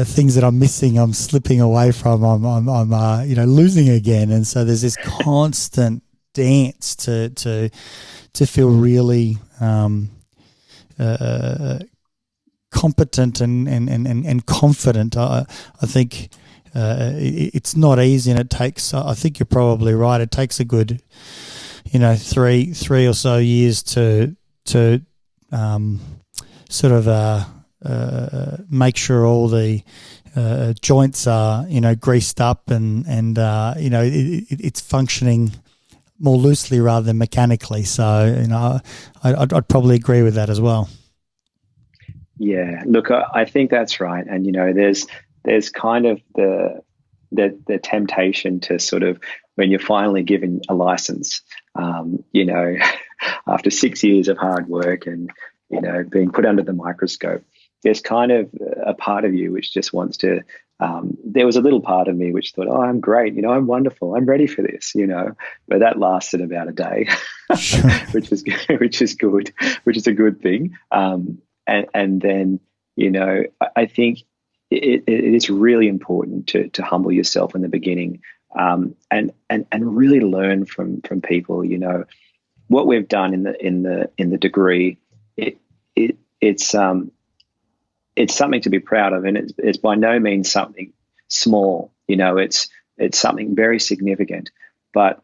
things that I'm missing, I'm slipping away from, I'm losing again. And so there's this constant dance to feel really competent and confident. I think it's not easy, and it takes, I think you're probably right, it takes a good, 3 or so years to sort of make sure all the joints are greased up and it's functioning more loosely rather than mechanically. So I'd probably agree with that as well. Yeah, look, I think that's right. And there's kind of the temptation to sort of, when you're finally given a license, after 6 years of hard work and being put under the microscope, there's kind of a part of you which just wants to, there was a little part of me which thought, oh, I'm great, I'm wonderful, I'm ready for this, but that lasted about a day, which is good, which is a good thing. And then, I think it is really important to humble yourself in the beginning, and really learn from people. What we've done in the degree, it's something to be proud of, and it's by no means something small. It's something very significant, but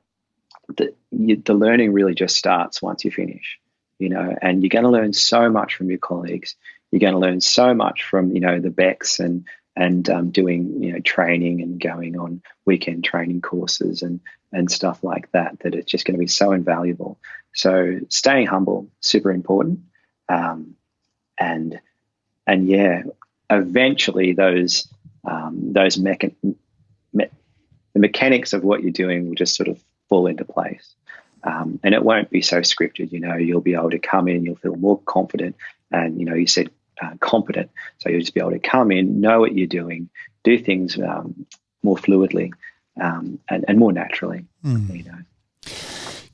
the learning really just starts once you finish. And you're going to learn so much from your colleagues. You're going to learn so much from the Becks and doing training and going on weekend training courses and stuff like that. That it's just going to be so invaluable. So staying humble, super important. And yeah, eventually the mechanics of what you're doing will just sort of fall into place. And it won't be so scripted. You'll be able to come in, you'll feel more confident, and you said competent, so you'll just be able to come in, know what you're doing, do things more fluidly and more naturally.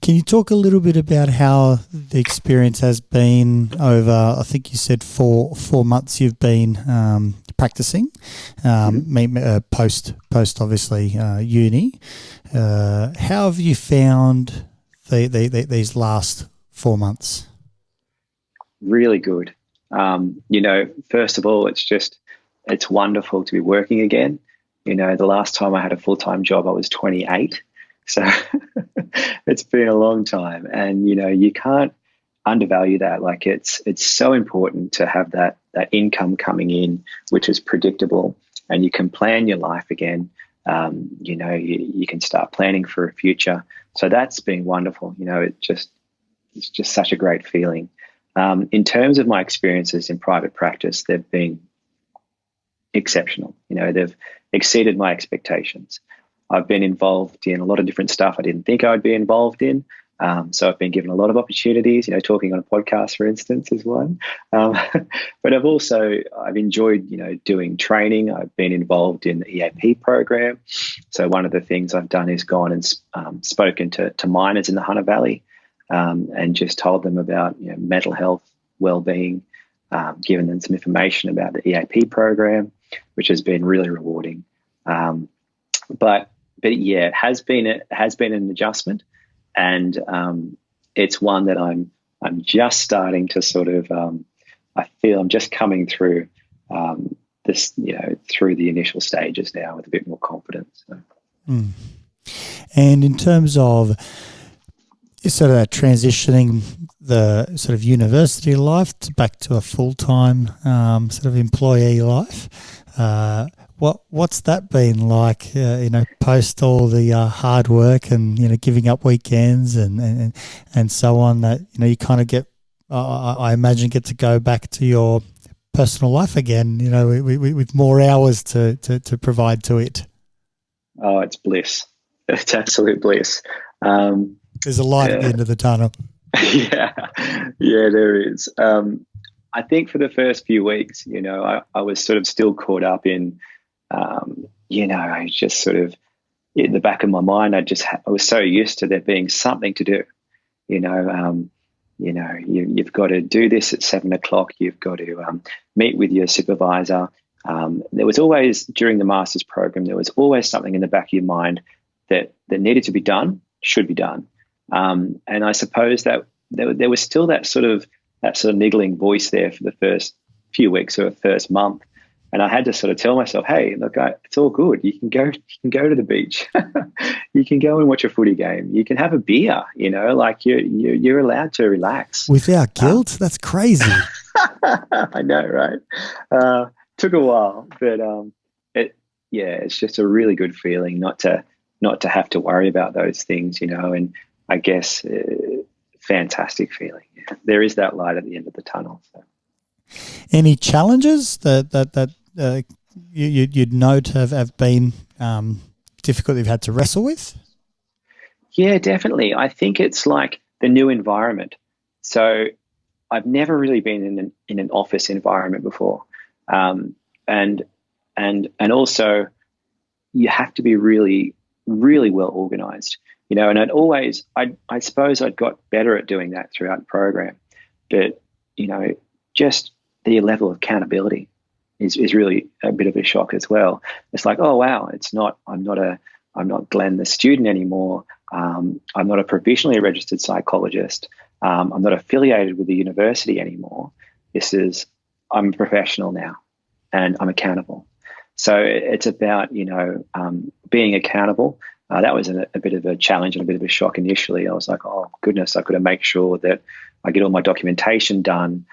Can you talk a little bit about how the experience has been over, I think you said 4 months you've been practicing, post obviously uni. How have you found these last 4 months? Really good. First of all, it's wonderful to be working again. The last time I had a full-time job, I was 28. So it's been a long time, and you can't undervalue that. Like it's so important to have that income coming in, which is predictable, and you can plan your life again. You can start planning for a future. So that's been wonderful. It's just such a great feeling. In terms of my experiences in private practice, they've been exceptional. They've exceeded my expectations. I've been involved in a lot of different stuff I didn't think I would be involved in. So I've been given a lot of opportunities, talking on a podcast, for instance, is one. But I've enjoyed, doing training. I've been involved in the EAP program. So one of the things I've done is gone and spoken to miners in the Hunter Valley and just told them about mental health, wellbeing, given them some information about the EAP program, which has been really rewarding. But yeah, it has been an adjustment. And it's one that I'm just starting to sort of I feel I'm just coming through this through the initial stages now with a bit more confidence. So. And in terms of sort of that transitioning the sort of university life back to a full-time sort of employee life, what's that been like, post all the hard work and, giving up weekends and so on, that, you kind of get, I imagine, get to go back to your personal life again, with more hours to provide to it. Oh, it's bliss. It's absolute bliss. There's a light at the end of the tunnel. Yeah, there is. I think for the first few weeks, I was sort of still caught up in, I just sort of, in the back of my mind, I was so used to there being something to do. You've got to do this at 7:00. You've got to meet with your supervisor. There was always, during the master's program, there was always something in the back of your mind that needed to be done, should be done. And I suppose that there was still that sort of niggling voice there for the first few weeks or first month. And I had to sort of tell myself, hey, look, it's all good. You can go to the beach. You can go and watch a footy game. You can have a beer, like you're allowed to relax. Without guilt? That's crazy. I know, right? Took a while, but it's just a really good feeling not to have to worry about those things, and I guess fantastic feeling. Yeah. There is that light at the end of the tunnel. So. Any challenges that you'd note have been difficult you've had to wrestle with? Yeah, definitely. I think it's like the new environment. So I've never really been in an office environment before, and also you have to be really, really well organized. And I suppose I'd got better at doing that throughout the program, but just the level of accountability is really a bit of a shock as well. It's like, oh wow, I'm not Glen the student anymore. I'm not a provisionally registered psychologist. I'm not affiliated with the university anymore. I'm a professional now, and I'm accountable. So it's about being accountable. That was a bit of a challenge and a bit of a shock initially. I was like, oh goodness, I've got to make sure that I get all my documentation done,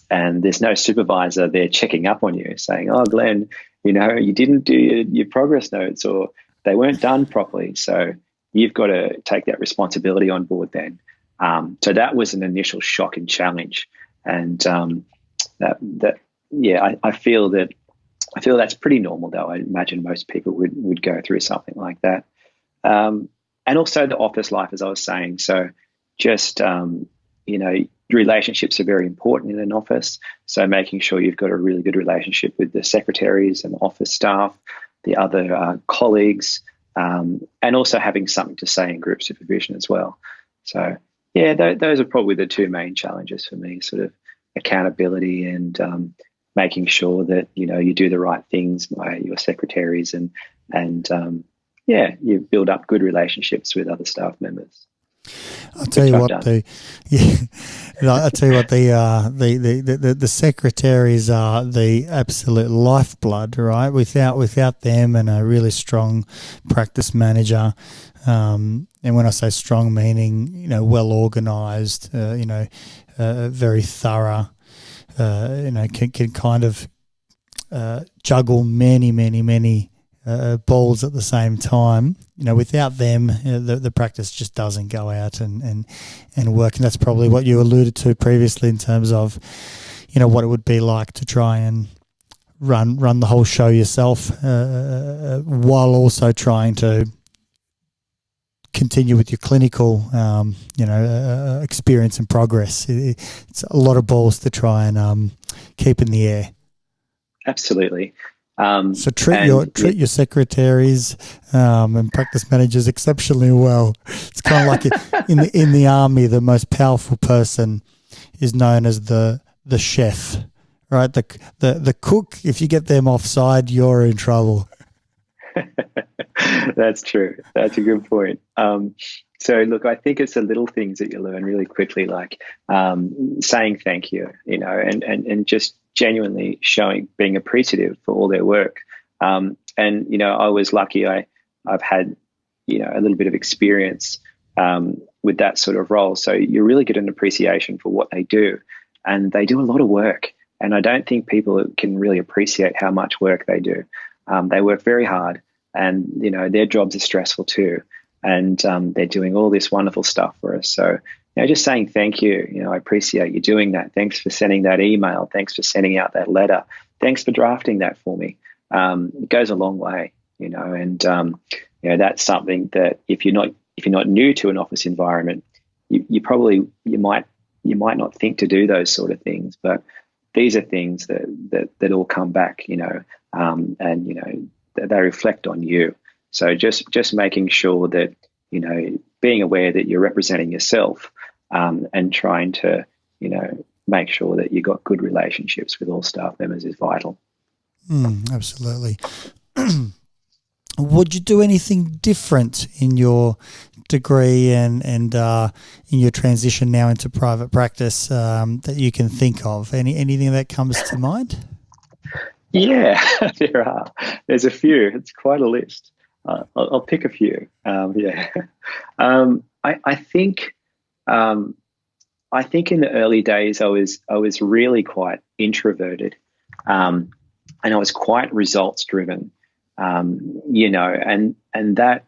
and there's no supervisor there checking up on you saying, oh Glen, you didn't do your progress notes, or they weren't done properly. So you've got to take that responsibility on board then. So that was an initial shock and challenge, and I feel that's pretty normal, though. I imagine most people would go through something like that. And also the office life, as I was saying. So just, relationships are very important in an office. So making sure you've got a really good relationship with the secretaries and office staff, the other colleagues, and also having something to say in group supervision as well. So, yeah, those are probably the two main challenges for me, sort of accountability and making sure that, you do the right things by your secretaries and you build up good relationships with other staff members. I'll tell you what, the secretaries are the absolute lifeblood, right? Without them and a really strong practice manager, and when I say strong, meaning well organised, very thorough, can kind of juggle many balls at the same time. Without them, the practice just doesn't go out and work. And that's probably what you alluded to previously in terms of, what it would be like to try and run the whole show yourself, while also trying to continue with your clinical, experience and progress. It's a lot of balls to try and keep in the air. Absolutely. So treat your secretaries and practice managers exceptionally well. It's kind of like in the army, the most powerful person is known as the chef, right? The cook. If you get them offside, you're in trouble. That's true. That's a good point. So look, I think it's the little things that you learn really quickly, like saying thank you, and just genuinely being appreciative for all their work. And I was lucky. I've had a little bit of experience with that sort of role. So you really get an appreciation for what they do, and they do a lot of work. And I don't think people can really appreciate how much work they do. They work very hard, and their jobs are stressful too. And they're doing all this wonderful stuff for us. So just saying thank you. I appreciate you doing that. Thanks for sending that email. Thanks for sending out that letter. Thanks for drafting that for me. It goes a long way, and that's something that if you're not new to an office environment, you might not think to do those sort of things, but these are things that all come back, and they reflect on you. So just making sure that being aware that you're representing yourself, and trying to make sure that you got good relationships with all staff members is vital. Absolutely. Would you do anything different in your degree and in your transition now into private practice that you can think of? Anything that comes to mind? Yeah, there are. There's a few. It's quite a list. I'll pick a few. I think in the early days I was really quite introverted, and I was quite results driven. And that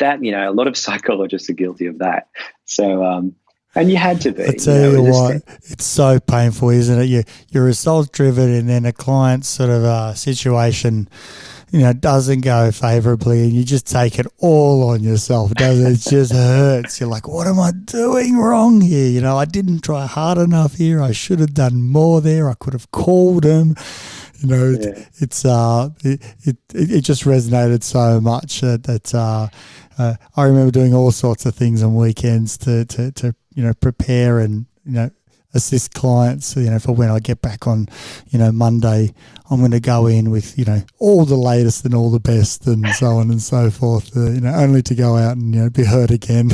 a lot of psychologists are guilty of that. So and you had to be. I tell you what, it's so painful, isn't it? You're result driven, and then a client sort of situation, doesn't go favourably, and you just take it all on yourself, doesn't it? It just hurts. You're like, what am I doing wrong here? I didn't try hard enough here. I should have done more there. I could have called him. It just resonated so much that I remember doing all sorts of things on weekends to prepare and assist clients, for when I get back on, Monday. I'm going to go in with, all the latest and all the best and so on and so forth, only to go out and, be hurt again.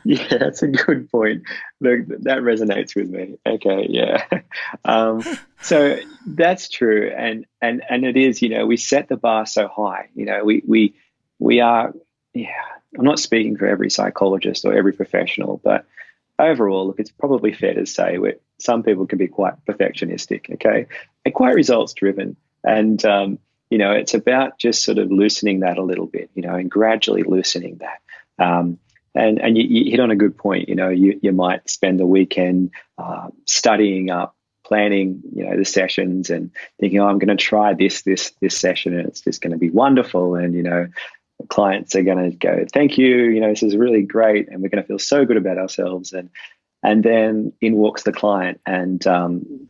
Yeah, that's a good point. Look, that resonates with me. Okay, yeah. So that's true, and it is. We set the bar so high. We are. Yeah, I'm not speaking for every psychologist or every professional, but overall, look, it's probably fair to say some people can be quite perfectionistic. Okay, and quite results driven, and it's about just sort of loosening that a little bit. And gradually loosening that. And you hit on a good point. You might spend the weekend studying up, planning, the sessions, and thinking, I'm going to try this session, and it's just going to be wonderful. And clients are going to go, thank you. This is really great, and we're going to feel so good about ourselves. And then in walks the client, and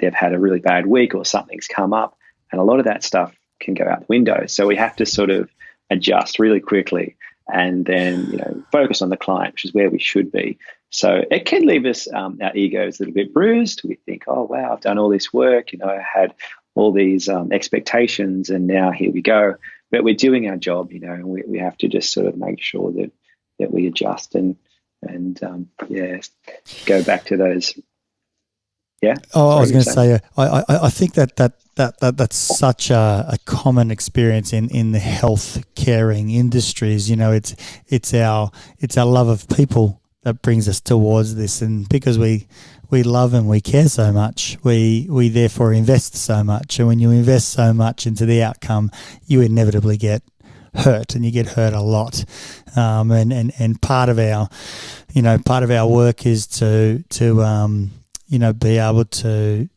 they've had a really bad week, or something's come up, and a lot of that stuff can go out the window. So we have to sort of adjust really quickly. And then, focus on the client, which is where we should be. So it can leave us, our egos a little bit bruised. We think, oh, wow, I've done all this work. I had all these expectations, and now here we go. But we're doing our job, and we have to just sort of make sure that we adjust and go back to those. Yeah. Oh, I was going to say, I think that's such a common experience in the health caring industries. It's our love of people that brings us towards this, and because we love and we care so much, we therefore invest so much. And when you invest so much into the outcome, you inevitably get hurt, and you get hurt a lot. And part of our work is to be able to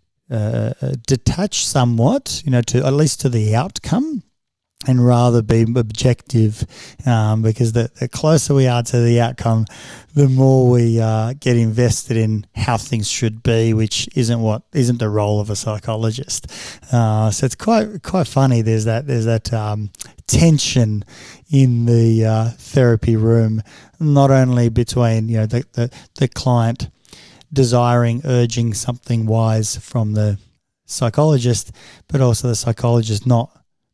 detach somewhat, to at least to the outcome, and rather be objective, because the closer we are to the outcome, the more we get invested in how things should be, which isn't the role of a psychologist. So it's quite funny. There's that tension in the therapy room, not only between the client desiring, urging something wise from the psychologist, but also the psychologist not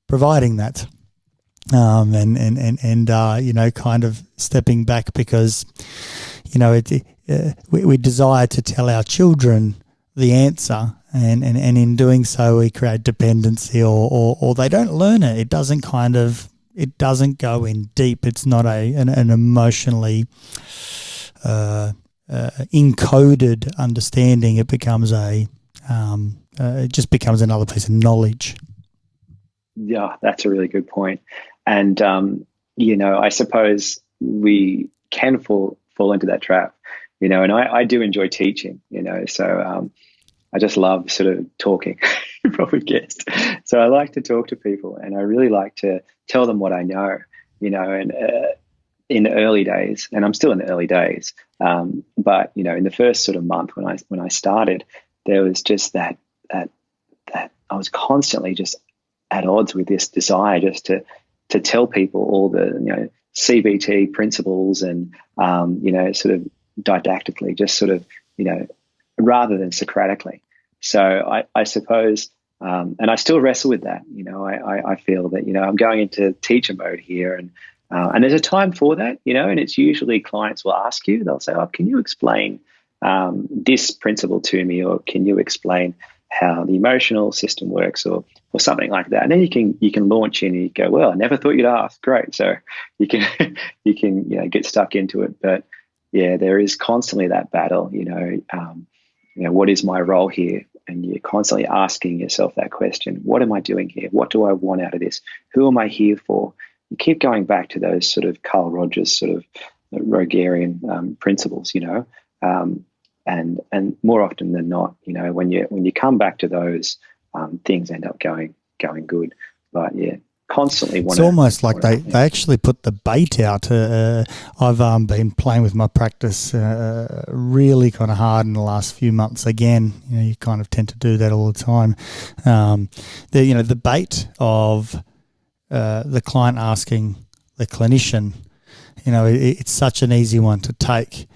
providing that, and kind of stepping back because we desire to tell our children the answer, and in doing so we create dependency, or they don't learn it. It doesn't kind of it doesn't go in deep. It's not an emotionally encoded understanding. It becomes it just becomes another piece of knowledge. Yeah, that's a really good point. And, I suppose we can fall into that trap, and I do enjoy teaching, so I just love sort of talking, you probably guessed. So I like to talk to people, and I really like to tell them what I know, and in the early days, and I'm still in the early days, but, in the first sort of month when I started, there was just that I was constantly just at odds with this desire just to tell people all the CBT principles and sort of didactically, just sort of rather than Socratically. So I suppose, and I still wrestle with that. I feel that I'm going into teacher mode here, and there's a time for that. And it's usually clients will ask you, they'll say, "Oh, can you explain this principle to me, or can you explain how the emotional system works, or something like that?" And then you can launch in and you go, "Well, I never thought you'd ask." Great. So you can get stuck into it. But yeah, there is constantly that battle, what is my role here? And you're constantly asking yourself that question: what am I doing here? What do I want out of this? Who am I here for? You keep going back to those sort of Carl Rogers sort of Rogerian principles, and more often than not, when you come back to those, things end up going good. But yeah, constantly it's almost like they actually put the bait out. I've been playing with my practice really kind of hard in the last few months. Again, you kind of tend to do that all the time. The bait of the client asking the clinician, it's such an easy one to take.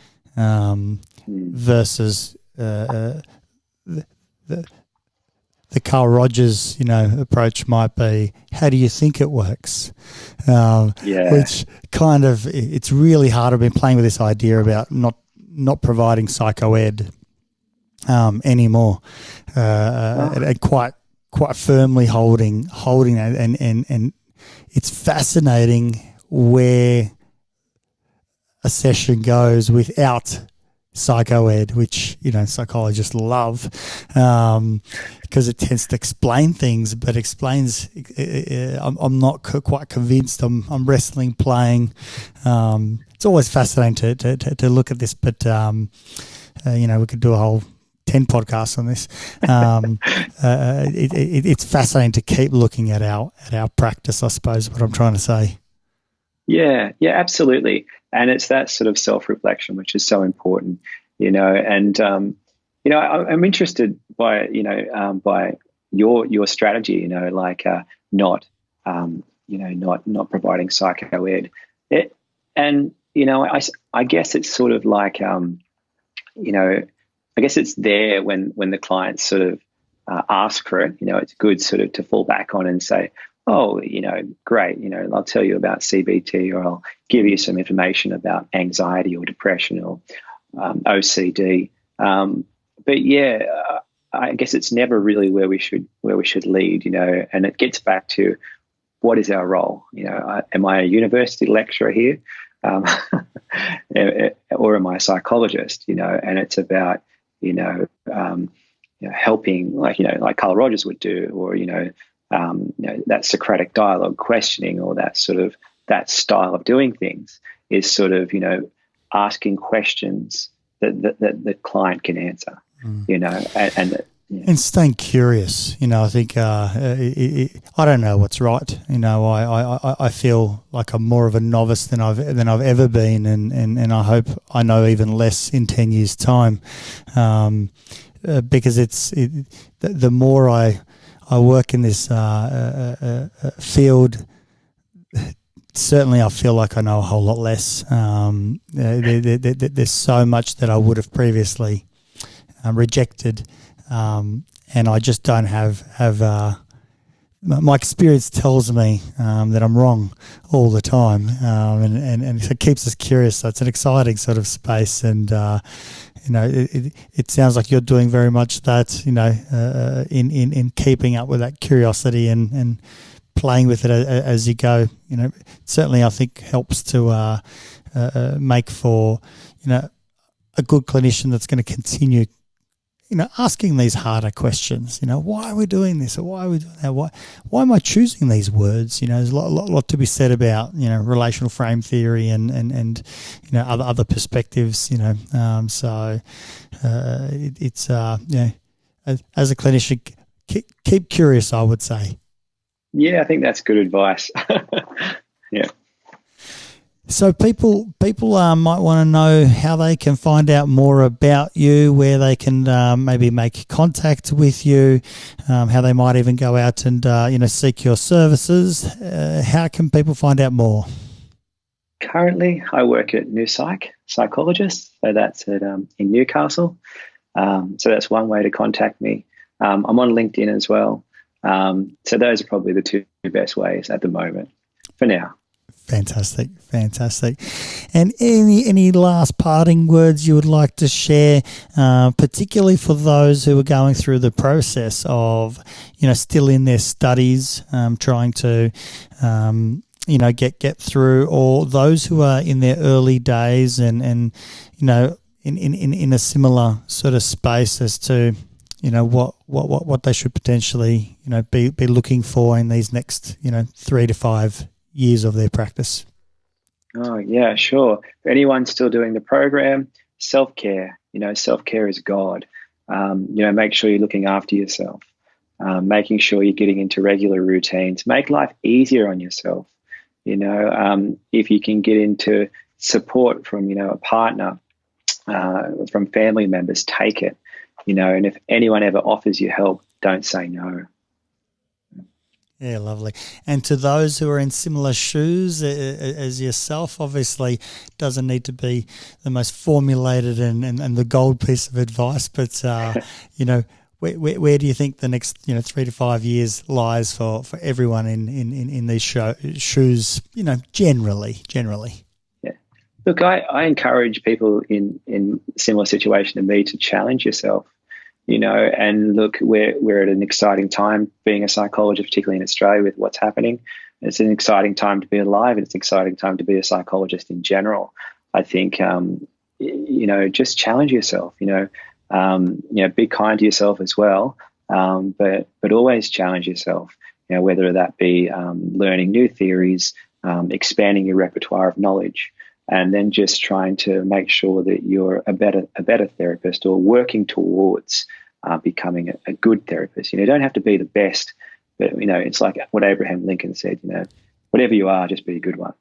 Versus the Carl Rogers, approach might be, how do you think it works? Which kind of, it's really hard. I've been playing with this idea about not providing psychoed anymore, and quite firmly holding that, and it's fascinating where a session goes without psychoed, which psychologists love, because it tends to explain things, but explains. I'm not quite convinced. I'm wrestling, playing. It's always fascinating to look at this, but we could do a whole 10 podcasts on this. It's fascinating to keep looking at our practice, I suppose, what I'm trying to say. Yeah, absolutely. And it's that sort of self-reflection, which is so important, and, I'm interested by, by your strategy, not providing psychoed. I guess it's sort of like, I guess it's there when the clients sort of ask for it. It's good sort of to fall back on and say, "Oh, great, I'll tell you about CBT, or I'll give you some information about anxiety or depression or OCD." But yeah, I guess it's never really where we should lead, and it gets back to, what is our role? Am I a university lecturer here? Or am I a psychologist? And it's about, helping, like Carl Rogers would do, or, that Socratic dialogue, questioning, or that style of doing things is sort of, asking questions that the client can answer, and staying curious. I think I don't know what's right. I feel like I'm more of a novice than I've ever been, and I hope I know even less in 10 years' time, because the more I work in this field, certainly I feel like I know a whole lot less. There's so much that I would have previously rejected, and I just don't have my experience tells me that I'm wrong all the time, and it keeps us curious. So it's an exciting sort of space, and it sounds like you're doing very much that, in keeping up with that curiosity and playing with it as you go, certainly I think helps to make for, a good clinician that's going to continue, asking these harder questions. Why are we doing this, or why are we doing that? Why am I choosing these words? There's a lot to be said about relational frame theory and other perspectives. So it's as a clinician, keep curious, I would say. Yeah, I think that's good advice. Yeah. So people might want to know how they can find out more about you, where they can maybe make contact with you, how they might even go out and seek your services. How can people find out more? Currently, I work at psychologist, so that's at in Newcastle. So that's one way to contact me. I'm on LinkedIn as well. So those are probably the two best ways at the moment for now. Fantastic. And any last parting words you would like to share, particularly for those who are going through the process of, still in their studies, trying to, get through, or those who are in their early days and in a similar sort of space as to, what they should potentially, be looking for in these next, 3 to 5 years of their practice? Oh, yeah, sure. For anyone still doing the program, self-care, self-care is God. Make sure you're looking after yourself, making sure you're getting into regular routines, make life easier on yourself. If you can get into support from, a partner, from family members, take it, and if anyone ever offers you help, don't say no. Yeah, lovely. And to those who are in similar shoes as yourself, obviously doesn't need to be the most formulated and the gold piece of advice, but, where do you think the next, 3 to 5 years lies for everyone in these shoes, generally? Yeah. Look, I encourage people in similar situation to me to challenge yourself. And look, we're at an exciting time being a psychologist, particularly in Australia with what's happening. It's an exciting time to be alive, and it's an exciting time to be a psychologist in general. I think, just challenge yourself, be kind to yourself as well, but always challenge yourself, whether that be learning new theories, expanding your repertoire of knowledge, and then just trying to make sure that you're a better therapist, or working towards becoming a good therapist. You don't have to be the best, but it's like what Abraham Lincoln said. Whatever you are, just be a good one.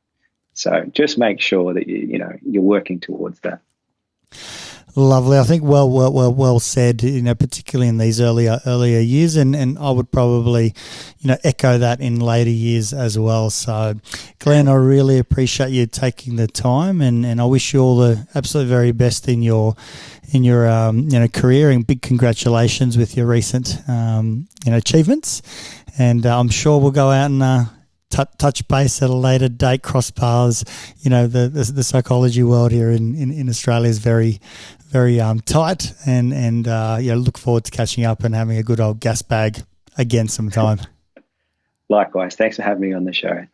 So just make sure that you're working towards that. Lovely. I think well said, particularly in these earlier years, and I would probably, echo that in later years as well. So, Glen, I really appreciate you taking the time, and I wish you all the absolute very best in your career, and big congratulations with your recent achievements. And I'm sure we'll go out and touch base at a later date, cross paths. The psychology world here in Australia is very, very tight, and look forward to catching up and having a good old gas bag again sometime. Likewise. Thanks for having me on the show.